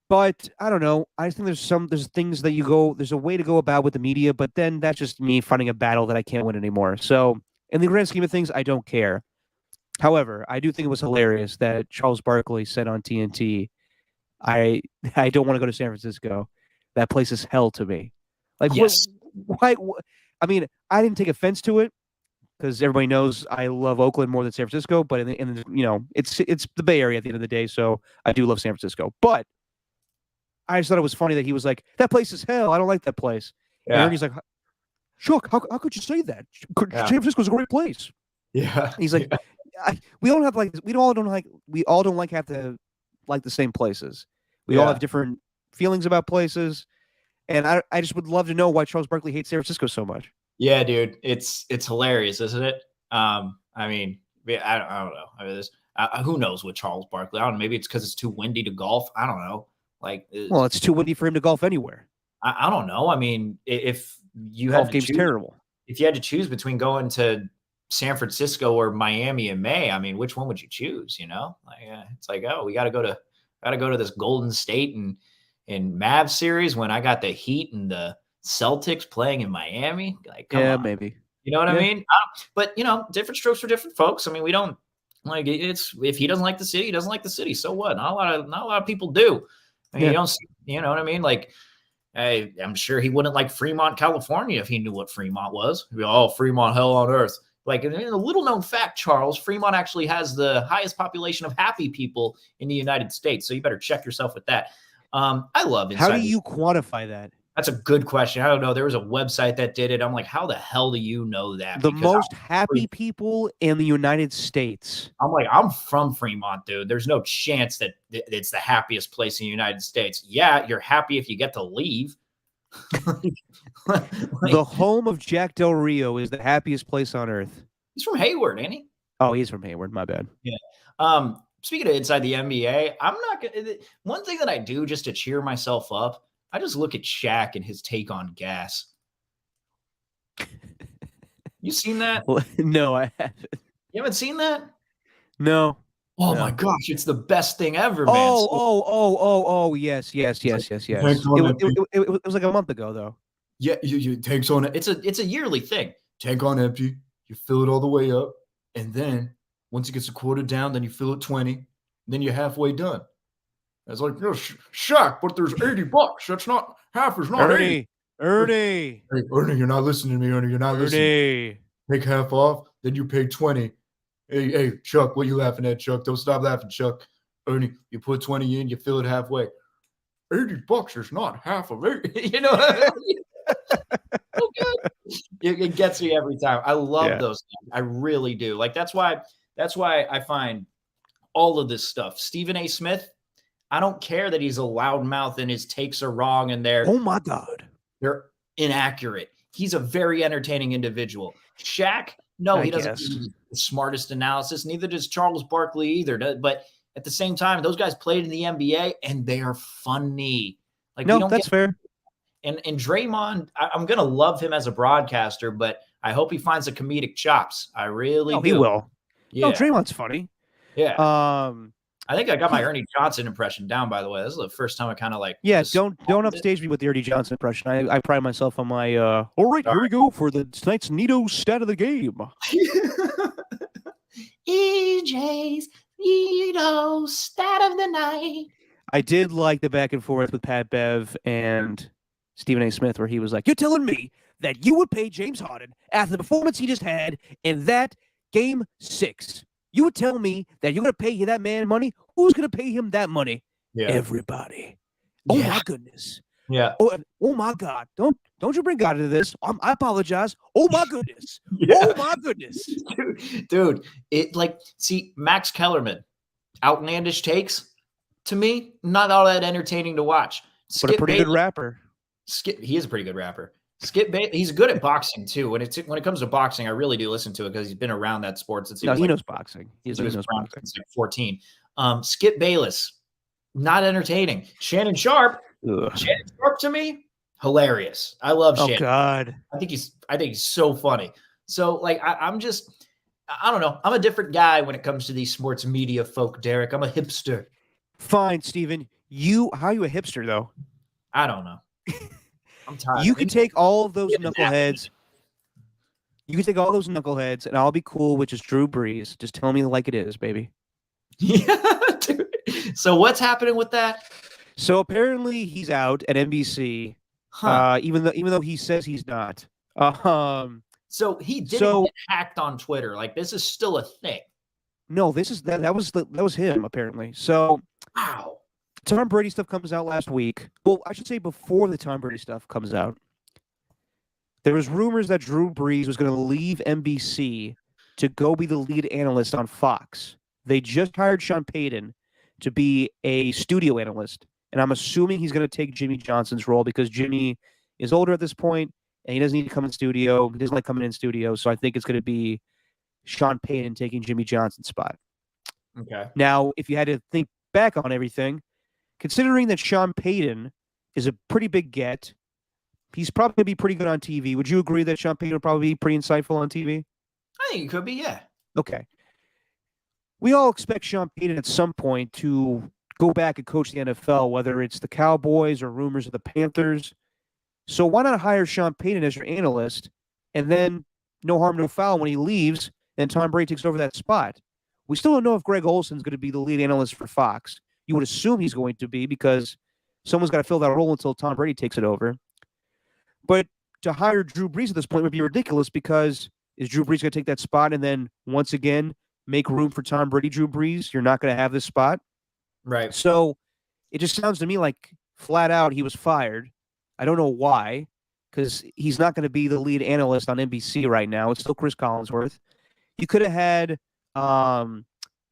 But I don't know. I think there's things that there's a way to go about with the media, but then that's just me fighting a battle that I can't win anymore. So in the grand scheme of things, I don't care. However, I do think it was hilarious that Charles Barkley said on TNT, I don't want to go to San Francisco. That place is hell to me. Like, yes. Why? I mean, I didn't take offense to it because everybody knows I love Oakland more than San Francisco. But it's the Bay Area at the end of the day, so I do love San Francisco. But I just thought it was funny that he was like, "That place is hell. I don't like that place." Yeah. And he's like, "Chuck, how could you say that? San Francisco's a great place." Yeah. He's like, "We all don't have to like the same places. We all have different feelings about places." And I just would love to know why Charles Barkley hates San Francisco so much. Yeah, dude, it's hilarious, isn't it? I mean, I don't know. I mean, who knows with Charles Barkley? I don't know. Maybe it's because it's too windy to golf. I don't know. Like, it's too windy for him to golf anywhere. I don't know. I mean, if you golf game's terrible. If you had to choose between going to San Francisco or Miami in May, I mean, which one would you choose? You know, like it's like, oh, we got to go to this Golden State and Mavs series when I got the Heat and the Celtics playing in Miami. Like, come on. Maybe. You know what I mean? But different strokes for different folks. I mean, we don't like it's if he doesn't like the city, he doesn't like the city. So what? Not a lot of people do. I mean, you know what I mean? Like, I'm sure he wouldn't like Fremont, California, if he knew what Fremont was. He'd be, oh, Fremont, hell on earth. Like, in a little known fact, Charles, Fremont actually has the highest population of happy people in the United States. So you better check yourself with that. I love it. How do you quantify that? That's a good question. I don't know. There was a website that did it. I'm like, how the hell do you know that? The most happy people in the United States. I'm like, I'm from Fremont, dude. There's no chance that it's the happiest place in the United States. Yeah, you're happy if you get to leave. The home of Jack Del Rio is the happiest place on earth. He's from Hayward, ain't he? Oh, he's from Hayward. My bad. Yeah. Speaking of inside the NBA, I'm not gonna. One thing that I do just to cheer myself up, I just look at Shaq and his take on gas. You seen that? No, I haven't. You haven't seen that? No. Oh my gosh, it's the best thing ever, man. Oh, yes. It was like a month ago, though. Yeah, you tanks on it. It's a yearly thing. Tank on empty. You fill it all the way up, and then once it gets a quarter down, then you fill it 20. Then you're halfway done. It's like, Shaq, but there's $80. That's not half. Is not Ernie. 80. Ernie, you're not listening to me, Ernie. You're not listening. Take half off, then you pay 20. Hey, Chuck, what you laughing at, Chuck? Don't stop laughing, Chuck. Ernie, you put 20 in, you fill it halfway. $80 is not half of it. You know what I mean? So good. It gets me every time. I love those things. I really do. Like that's why I find all of this stuff. Stephen A. Smith, I don't care that he's a loudmouth and his takes are wrong and Oh my God. they're inaccurate. He's a very entertaining individual. Shaq, no, he doesn't do the smartest analysis. Neither does Charles Barkley either. But at the same time, those guys played in the NBA and they are funny. Like no, that's fair. And Draymond, I'm gonna love him as a broadcaster, but I hope he finds the comedic chops. I really do. He will. Yeah. No, Draymond's funny. Yeah. I think I got my Ernie Johnson impression down. By the way, this is the first time I kind of like. Yeah, don't upstage me with the Ernie Johnson impression. I pride myself on my. All right, here we go for tonight's Nito stat of the game. EJ's Nito stat of the night. I did like the back and forth with Pat Bev and Stephen A. Smith, where he was like, "You're telling me that you would pay James Harden after the performance he just had in that Game 6? You would tell me that you're going to pay that man money? Who's going to pay him that money? Yeah. Everybody. Oh my goodness. Yeah. Oh my God. Don't you bring God into this. I apologize. Oh my goodness. Yeah. Oh my goodness. Dude, see, Max Kellerman, outlandish takes, to me, not all that entertaining to watch. But a pretty good rapper. He is a pretty good rapper. Skip Bayless, he's good at boxing too. When it comes to boxing, I really do listen to it because he's been around that sport since he knows boxing. He knows boxing since like 14. Skip Bayless, not entertaining. Shannon Sharp to me, hilarious. I love Shannon. Oh God, I think he's so funny. So like I don't know. I'm a different guy when it comes to these sports media folk, Derek. I'm a hipster. Fine, Steven. How are you a hipster though? I don't know. I'm tired. You can take all of those knuckleheads. You can take all those knuckleheads, and I'll be cool with just Drew Brees. Just tell me like it is, baby. Yeah, dude. So what's happening with that? So apparently he's out at NBC, even though he says he's not. So he didn't get hacked on Twitter. Like this is still a thing. No, that was him apparently. So wow. Tom Brady stuff comes out last week. Well, I should say before the Tom Brady stuff comes out. There was rumors that Drew Brees was going to leave NBC to go be the lead analyst on Fox. They just hired Sean Payton to be a studio analyst, and I'm assuming he's going to take Jimmy Johnson's role because Jimmy is older at this point, and he doesn't need to come in studio. He doesn't like coming in studio, so I think it's going to be Sean Payton taking Jimmy Johnson's spot. Okay. Now, if you had to think back on everything, considering that Sean Payton is a pretty big get, he's probably going to be pretty good on TV. Would you agree that Sean Payton would probably be pretty insightful on TV? I think he could be, yeah. Okay. We all expect Sean Payton at some point to go back and coach the NFL, whether it's the Cowboys or rumors of the Panthers. So why not hire Sean Payton as your analyst, and then no harm, no foul when he leaves, and Tom Brady takes over that spot? We still don't know if Greg Olson's going to be the lead analyst for Fox. You would assume he's going to be because someone's got to fill that role until Tom Brady takes it over. But to hire Drew Brees at this point would be ridiculous because is Drew Brees going to take that spot and then once again make room for Tom Brady, Drew Brees? You're not going to have this spot. Right. So it just sounds to me like flat out he was fired. I don't know why, because he's not going to be the lead analyst on NBC right now. It's still Chris Collinsworth. You could have had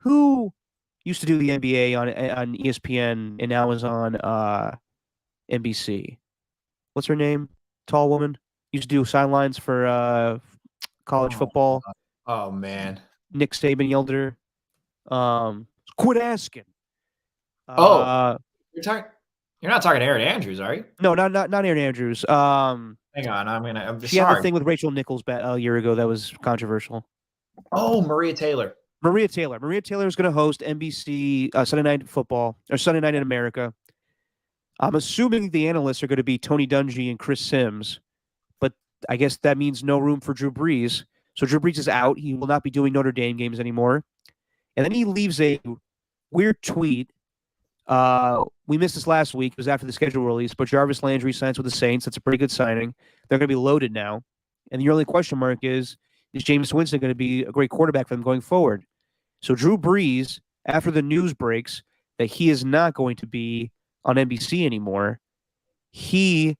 who used to do the NBA on ESPN and now is on NBC. What's her name? Tall woman. Used to do sidelines for college football. Oh man. Nick Saban yelled at her. Quit asking. You're not talking to Aaron Andrews, are you? No, not Aaron Andrews. Hang on, I'm just she had the thing with Rachel Nichols a year ago that was controversial. Oh, Maria Taylor. Maria Taylor is going to host NBC Sunday Night Football or Sunday Night in America. I'm assuming the analysts are going to be Tony Dungy and Chris Sims, but I guess that means no room for Drew Brees. So Drew Brees is out. He will not be doing Notre Dame games anymore. And then he leaves a weird tweet. We missed this last week. It was after the schedule release, but Jarvis Landry signs with the Saints. That's a pretty good signing. They're going to be loaded now. And the only question mark is Jameis Winston going to be a great quarterback for them going forward? So Drew Brees, after the news breaks that he is not going to be on NBC anymore. He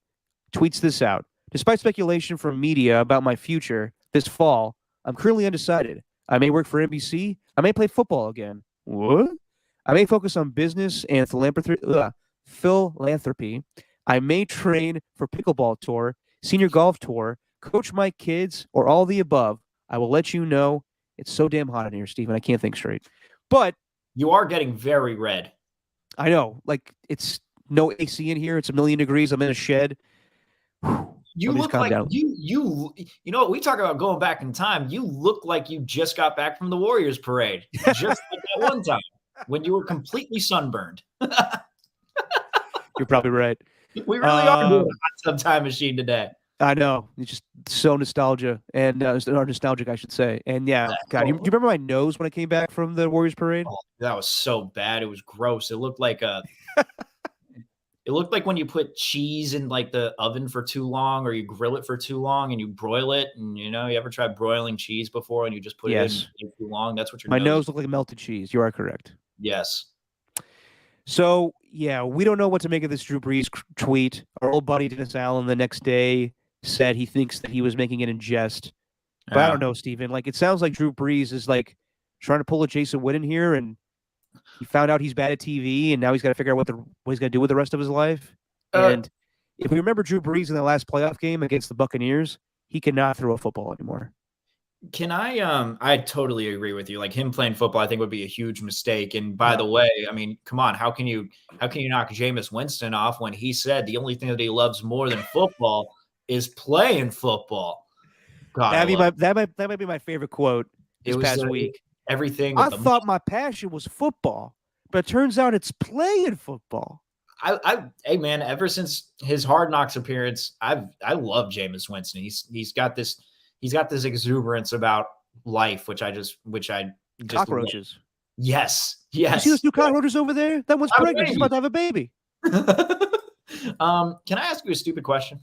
tweets this out. Despite speculation from media about my future this fall, I'm currently undecided. I may work for NBC. I may play football again. What? I may focus on business and philanthropy. I may train for pickleball tour, senior golf tour, coach my kids, or all the above. I will let you know. It's so damn hot in here, Steven. I can't think straight. But You are getting very red. I know, like it's no AC in here. It's 1,000,000 degrees. I'm in a shed. You Let me just look calm like down. you know what we talk about going back in time. You look like you just got back from the Warriors parade, just like that one time when you were completely sunburned. You're probably right. We really are doing a hot tub time machine today. I know. It's just so nostalgia and or nostalgic, I should say. And yeah, Yeah. God, you remember my nose when I came back from the Warriors parade? Oh, that was so bad. It was gross. It looked like it looked like when you put cheese in like the oven for too long, or you grill it for too long and you broil it. And you ever tried broiling cheese before and you just put it Yes. in too long? That's what your My nose looked like melted cheese. You are correct. Yes. So yeah, we don't know what to make of this Drew Brees tweet. Our old buddy Dennis Allen the next day said he thinks that he was making it in jest. But I don't know, Steven. Like it sounds like Drew Brees is like trying to pull a Jason Witten here, and he found out he's bad at TV, and now he's got to figure out what he's going to do with the rest of his life. And if we remember Drew Brees in the last playoff game against the Buccaneers, he cannot throw a football anymore. Can I totally agree with you. Like him playing football, I think would be a huge mistake. And by the way, I mean, come on, how can you knock Jameis Winston off when he said the only thing that he loves more than football is playing football? God, that might be my favorite quote this past week. Everything. I thought my passion was football, but it turns out it's playing football. Hey man, ever since his Hard Knocks appearance, I love Jameis Winston. He's got this exuberance about life, which I just cockroaches. Love. Yes. You see those two cockroaches over there? That one's pregnant. She's about to have a baby. Can I ask you a stupid question?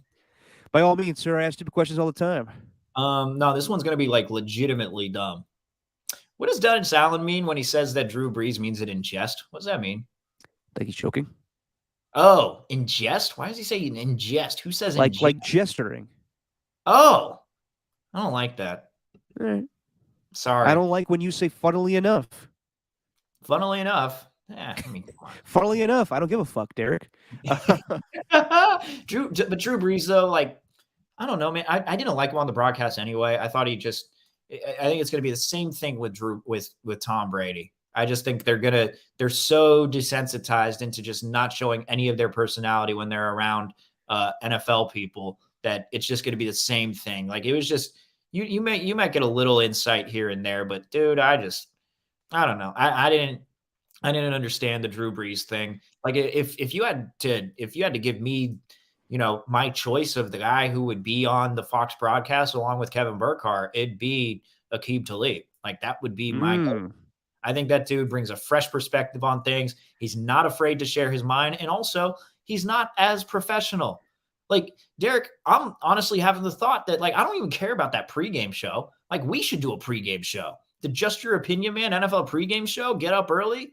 By all means, sir. I ask stupid questions all the time. No, this one's gonna be like legitimately dumb. What does Dennis Allen mean when he says that Drew Brees means it in jest? What does that mean? Like he's joking. Oh, in jest? Why does he say in jest? Who says in jest? Like gesturing? Oh, I don't like that. All right. Sorry. I don't like when you say funnily enough. Funnily enough. Funnily enough, I don't give a fuck, Derek. Drew Brees, though, like, I don't know, man. I didn't like him on the broadcast anyway. I thought I think it's going to be the same thing with with Tom Brady. I just think they're so desensitized into just not showing any of their personality when they're around NFL people that it's just going to be the same thing. Like it was just, you might get a little insight here and there, but dude, I don't know. I didn't understand the Drew Brees thing. Like if you had to give me, my choice of the guy who would be on the Fox broadcast along with Kevin Burkhardt, it'd be Aqib Talib. Like that would be my goal. I think that dude brings a fresh perspective on things. He's not afraid to share his mind. And also he's not as professional. Like Derek, I'm honestly having the thought that like, I don't even care about that pregame show. Like we should do a pregame show. The Just Your Opinion, man, NFL pregame show, get up early,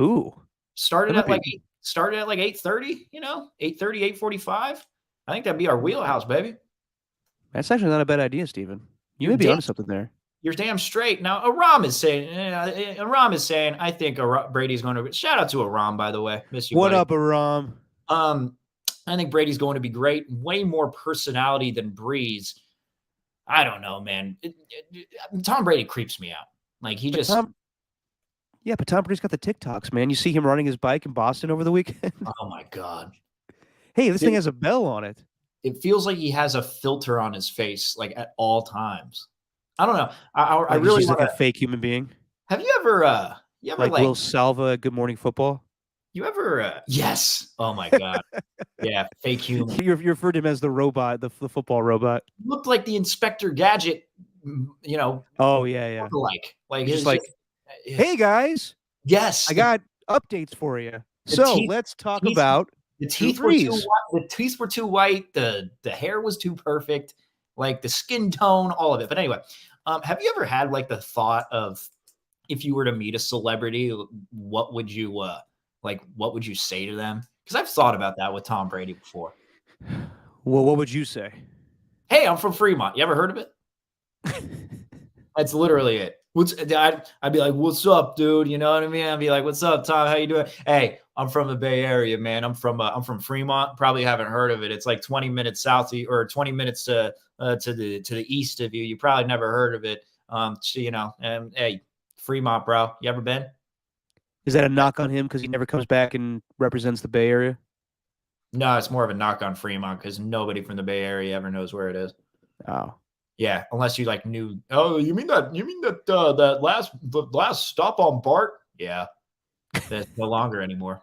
Ooh. Started at like 8:30, 8:30, 8:45. I think that'd be our wheelhouse, baby. That's actually not a bad idea, Steven. You may be onto something there. You're damn straight. Now, Aram is saying, I think Brady's going to. Shout out to Aram, by the way. Miss you. What buddy. up, Aram? I think Brady's going to be great. Way more personality than Breeze. I don't know, man. Tom Brady creeps me out. Like he just. But Tom Brady's got the TikToks, man. You see him running his bike in Boston over the weekend. Oh my God. Hey, this thing has a bell on it. It feels like he has a filter on his face, like at all times. I don't know. I really he's like a fake human being. Have you ever like Will Salva at Good Morning Football? You ever yes. Oh my God. Yeah, fake human. You referred to him as the robot, the football robot. Looked like the Inspector Gadget, Oh yeah. Like just like, hey guys. Yes. I got updates for you. So let's talk about the teeth were too white. The teeth were too white. The hair was too perfect. Like the skin tone, all of it. But anyway, have you ever had like the thought of if you were to meet a celebrity, what would you like, what would you say to them? Because I've thought about that with Tom Brady before. Well, what would you say? Hey, I'm from Fremont. You ever heard of it? That's literally it. I'd be like, "What's up, dude?" You know what I mean? I'd be like, "What's up, Tom? How you doing?" Hey, I'm from the Bay Area, man. I'm from Fremont. Probably haven't heard of it. It's like 20 minutes south or 20 minutes to the east of you. You probably never heard of it. So, hey, Fremont, bro. You ever been? Is that a knock on him because he never comes back and represents the Bay Area? No, it's more of a knock on Fremont because nobody from the Bay Area ever knows where it is. Oh, Yeah, unless you like knew. Oh, you mean that last stop on Bart? Yeah, that's no longer anymore.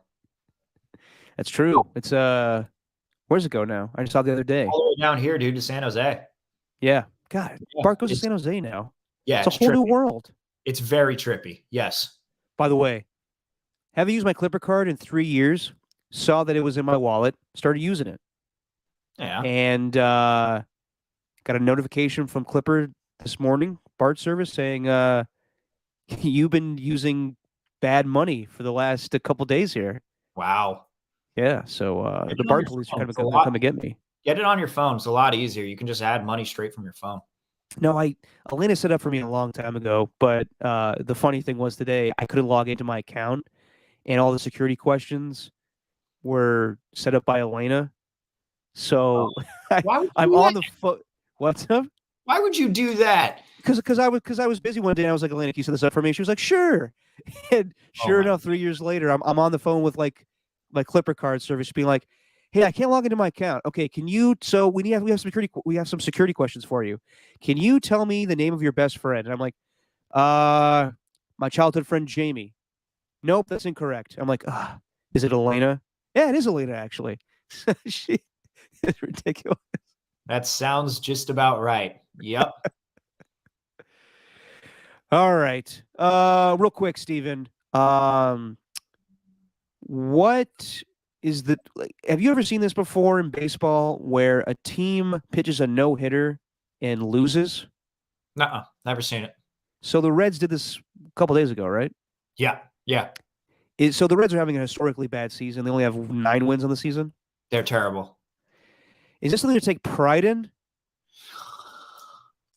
that's true. It's where's it go now? I just saw it the other day. All the way down here, dude, to San Jose. Yeah, God, Yeah, Bart goes to San Jose now. Yeah, It's a whole new trippy. world. It's very trippy. Yes. By the way, haven't used my Clipper card in 3 years. Saw that it was in my wallet. Started using it, Yeah. and got a notification from Clipper this morning, Bart service, saying you've been using bad money for the last couple days here. Wow. Yeah, so Get the it on Bart your police are phone. kind of It's a going to lot- come and get me. Get it on your phone. It's a lot easier. You can just add money straight from your phone. No, Elena set up for me a long time ago, but the funny thing was today I couldn't log into my account, and all the security questions were set up by Elena. So Why would you I'm do on that? the phone. What's up? Why would you do that? Because I was busy one day and I was like, Elena, can you set this up for me? She was like, sure. And sure my enough, 3 years later, I'm on the phone with like my Clipper card service, being like, hey, I can't log into my account. Okay, can you? So we have some security questions for you. Can you tell me the name of your best friend? And I'm like, my childhood friend Jamie. Nope, that's incorrect. I'm like, is it Elena? Yeah, it is Elena actually. She is ridiculous. That sounds just about right. Yep. All right. Real quick, Steven. What is have you ever seen this before in baseball where a team pitches a no-hitter and loses? Nuh-uh. Never seen it. So the Reds did this a couple days ago, right? Yeah. Yeah. So the Reds are having a historically bad season. They only have 9 wins on the season. They're terrible. Is this something to take pride in?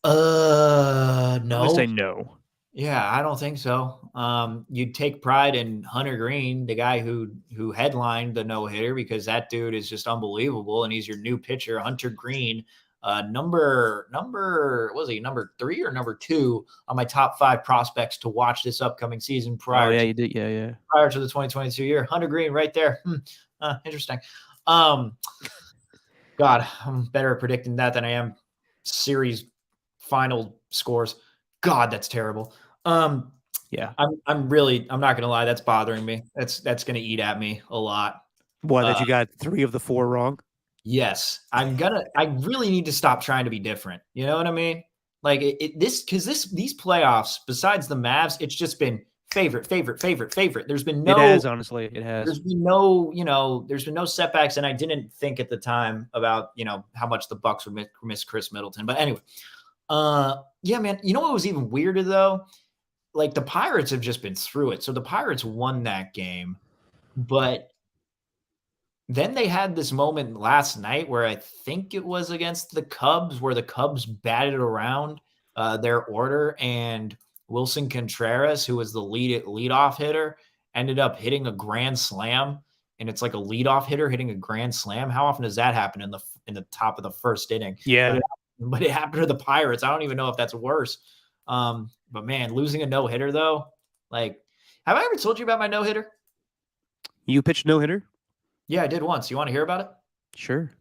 No. I'm gonna say no. Yeah, I don't think so. You'd take pride in Hunter Green, the guy who headlined the no hitter, because that dude is just unbelievable, and he's your new pitcher, Hunter Green. Number was he number 3 or number 2 on my top 5 prospects to watch this upcoming season prior. Oh yeah, to, you did. Yeah. prior to the 2022 year. Hunter Green, right there. Interesting. God, I'm better at predicting that than I am series final scores. God, that's terrible. Yeah. I'm not gonna lie, that's bothering me. That's gonna eat at me a lot. What, that you got 3 of the 4 wrong? Yes, I really need to stop trying to be different. You know what I mean? Like these playoffs, besides the Mavs, it's just been favorite. There's been no. It has, honestly. It has. There's been no setbacks, and I didn't think at the time about how much the Bucks would miss Chris Middleton. But anyway, yeah, man. You know what was even weirder though? Like the Pirates have just been through it. So the Pirates won that game, but then they had this moment last night where I think it was against the Cubs, where the Cubs batted around their order, and Wilson Contreras, who was the leadoff hitter, ended up hitting a grand slam. And it's like a leadoff hitter hitting a grand slam. How often does that happen in the top of the first inning? Yeah. But it happened to the Pirates. I don't even know if that's worse. But man, losing a no-hitter though, like, have I ever told you about my no-hitter? You pitched no-hitter? Yeah, I did once. You want to hear about it? Sure.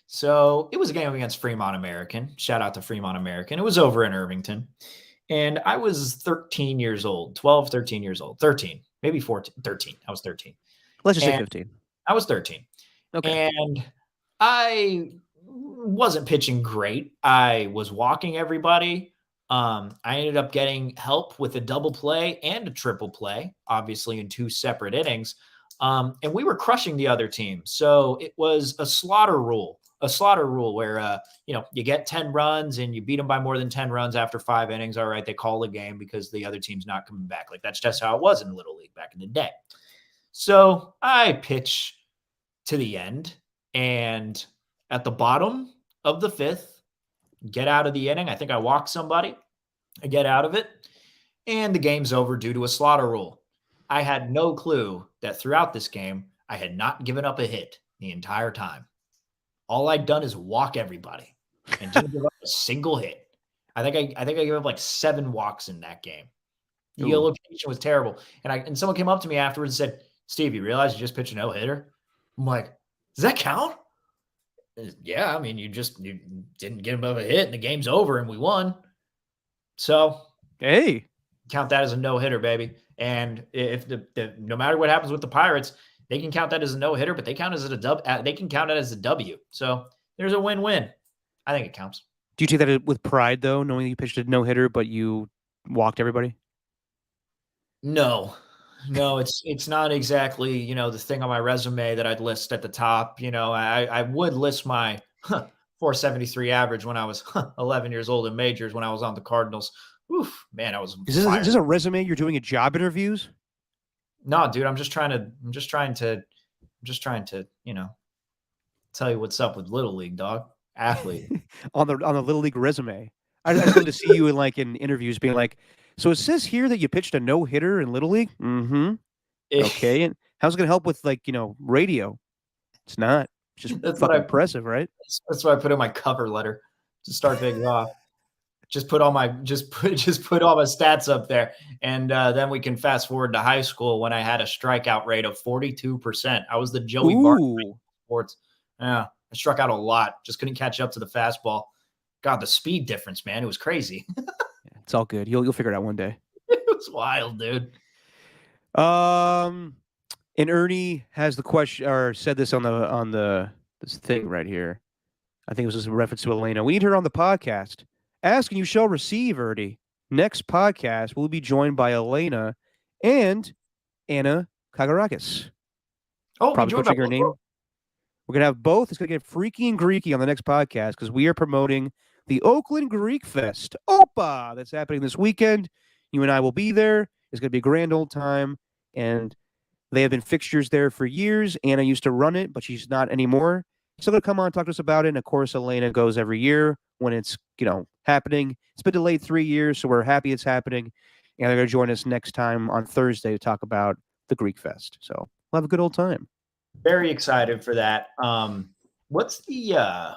So it was a game against Fremont American. Shout out to Fremont American. It was over in Irvington. And I was 13 years old, 12, 13 years old, 13, maybe 14, 13. I was 13. Let's just say 15. I was 13. Okay. And I wasn't pitching great. I was walking everybody. I ended up getting help with a double play and a triple play, obviously in 2 separate innings. And we were crushing the other team. So it was a slaughter rule where, you get 10 runs and you beat them by more than 10 runs after 5 innings. All right, they call the game because the other team's not coming back. Like, that's just how it was in Little League back in the day. So I pitch to the end, and at the bottom of the fifth, get out of the inning. I think I walk somebody. I get out of it, and the game's over due to a slaughter rule. I had no clue that throughout this game, I had not given up a hit the entire time. All I'd done is walk everybody and didn't give up a single hit. I think I gave up like 7 walks in that game. The Ooh. location was terrible. And someone came up to me afterwards and said, Steve, you realize you just pitched a no-hitter? I'm like, does that count? Yeah, I mean, you didn't give him a hit and the game's over and we won. So Hey, count that as a no-hitter, baby. And if no matter what happens with the Pirates, they can count that as a no-hitter, but they count as they can count it as a W. So there's a win-win. I think it counts. do you take that with pride though, knowing you pitched a no hitter, but you walked everybody? No, it's not exactly, the thing on my resume that I'd list at the top. I would list my 473 average when I was 11 years old in majors when I was on the Cardinals. Oof, man, I was Is fired. this a resume you're doing at job interviews? No, dude, I'm just trying to, tell you what's up with Little League, dog. Athlete. on the Little League resume. I just wanted to see you in interviews being like, so it says here that you pitched a no hitter in Little League. Mm-hmm. Okay, and how's it gonna help with radio? It's not. It's just That's fucking impressive, right? That's what I put in my cover letter to start things off. Just put all my stats up there, and then we can fast forward to high school when I had a strikeout rate of 42%. I was the Joey Barton of sports. Yeah, I struck out a lot. Just couldn't catch up to the fastball. God, the speed difference, man, it was crazy. It's all good. You'll figure it out one day. It was wild, dude. And Ernie has the question, or said this on this thing right here. I think it was just a reference to Elena. We need her on the podcast. Ask and you shall receive, Ernie. Next podcast, we'll be joined by Elena and Anna Kagarakis. Oh, Probably butchering her name. We're going to have both. It's going to get freaky and Greeky on the next podcast because we are promoting the Oakland Greek Fest, OPA, that's happening this weekend. You and I will be there. It's going to be a grand old time. And they have been fixtures there for years. Anna used to run it, but she's not anymore. Still going to come on and talk to us about it. And, of course, Elena goes every year when it's, happening. It's been delayed 3 years, so we're happy it's happening. And they're going to join us next time on Thursday to talk about the Greek Fest. So we'll have a good old time. Very excited for that. What's the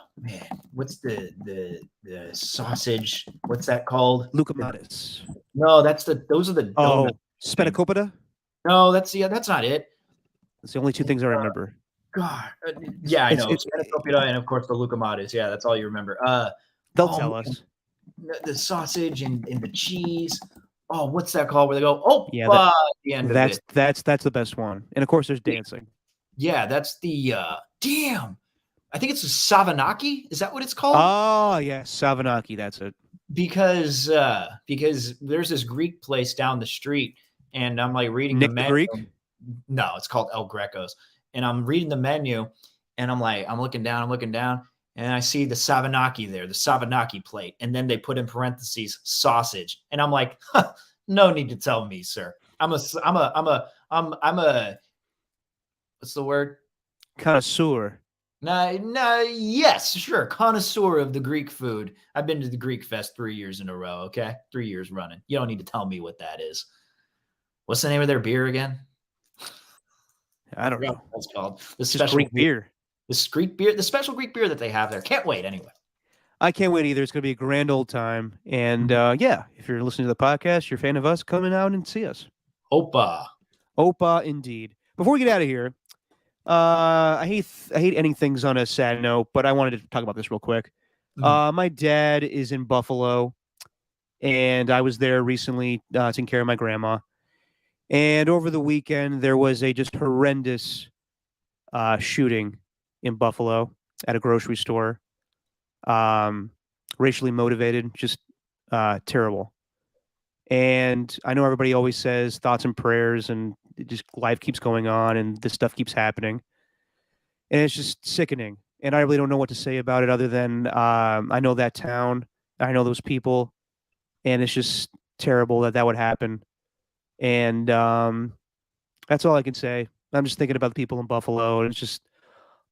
sausage? What's that called? Lucamatis. No, those are the donuts. Spenakopita? No, that's not it. That's the only 2 things I remember. God, yeah, I know. Spenakopita and of course the Lucamatis. Yeah, that's all you remember. They'll tell us. The sausage and the cheese. Oh, what's that called? Where they go, oh, yeah, the end of it. That's the best one. And of course, there's dancing. Yeah, that's the damn. I think it's a Savanaki. Is that what it's called? Oh, yeah, Savanaki. That's it. Because there's this Greek place down the street, and I'm like reading Nick the menu. Greek? No, it's called El Greco's, and I'm reading the menu, and I'm looking down, and I see the Savanaki there, the Savanaki plate, and then they put in parentheses sausage, and I'm like, huh, no need to tell me, sir. I'm a what's the word? Connoisseur. Yes, sure. Connoisseur of the Greek food. I've been to the Greek Fest 3 years in a row, okay? 3 years running. You don't need to tell me what that is. What's the name of their beer again? I don't know. That's called the special Greek beer. The special Greek beer that they have there. Can't wait anyway. I can't wait either. It's going to be a grand old time. And yeah, if you're listening to the podcast, you're a fan of us, coming out and see us. Opa indeed. Before we get out of here, I hate ending things on a sad note, but I wanted to talk about this real quick. My dad is in Buffalo, and I was there recently taking care of my grandma. And over the weekend, there was a just horrendous shooting in Buffalo at a grocery store. Racially motivated, just terrible. And I know everybody always says thoughts and prayers, and just life keeps going on, and this stuff keeps happening. And it's just sickening. And I really don't know what to say about it other than I know that town, I know those people, and it's just terrible that would happen. And that's all I can say. I'm just thinking about the people in Buffalo, and it's just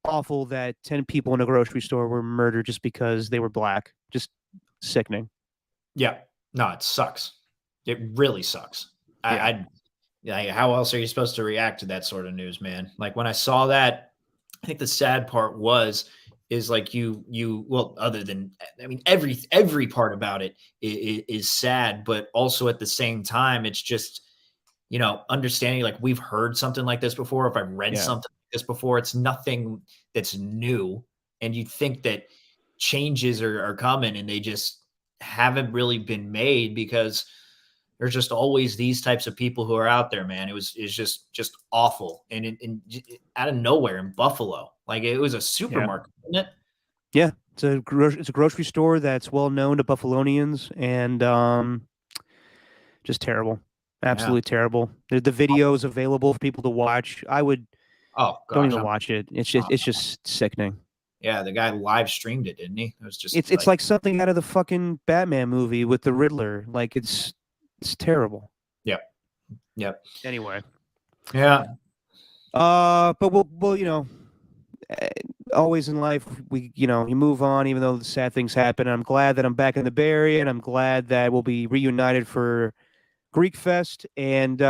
awful that 10 people in a grocery store were murdered just because they were black. Just sickening. Yeah. No, it sucks. It really sucks. Yeah. Yeah, how else are you supposed to react to that sort of news, man? Like when I saw that, I think the sad part is like well, other than, I mean, every part about it is sad, but also at the same time, it's just, understanding like we've heard something like this before. If I've read Yeah. something like this before, it's nothing that's new. And you think that changes are coming and they just haven't really been made because there's just always these types of people who are out there, man. It's just awful. And out of nowhere in Buffalo, like it was a supermarket, wasn't it? Yeah. It's a grocery store that's well known to Buffalonians, and just terrible. Absolutely terrible. The video is available for people to watch. I would Oh don't gosh, even watch it. It's just sickening. yeah, the guy live streamed it, didn't he? It was just It's like something out of the fucking Batman movie with the Riddler. Like it's terrible. Yep. Anyway. Yeah. But we'll always in life you move on even though the sad things happen. And I'm glad that I'm back in the Bay Area, and I'm glad that we'll be reunited for Greek Fest. And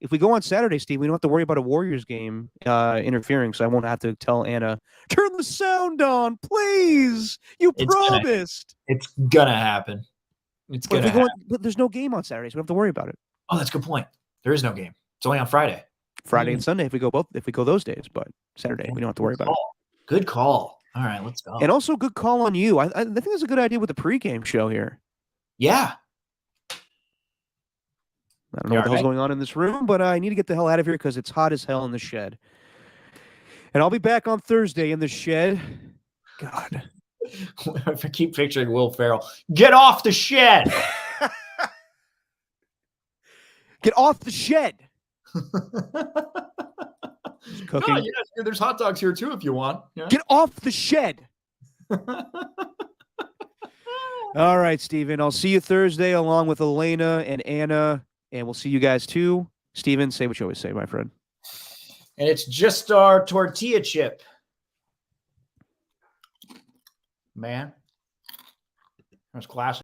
if we go on Saturday, Steve, we don't have to worry about a Warriors game interfering, so I won't have to tell Anna, turn the sound on, please. You promised. It's gonna happen. It's gonna happen. But there's no game on Saturday, so we don't have to worry about it. Oh, that's a good point. There is no game. It's only on Friday. Friday and Sunday if we go those days, but Saturday we don't have to worry about it. Good call. All right, let's go. And also good call on you. I think that's a good idea with the pregame show here. Yeah. I don't know what the hell's going on in this room, but I need to get the hell out of here because it's hot as hell in the shed. And I'll be back on Thursday in the shed. God. I keep picturing Will Ferrell. Get off the shed. Get off the shed. Cooking. Oh, yeah, there's hot dogs here too if you want. Yeah. Get off the shed. All right, Steven. I'll see you Thursday along with Elena and Anna, and we'll see you guys too. Steven, say what you always say, my friend. And it's just our tortilla chip. Man. That was classic.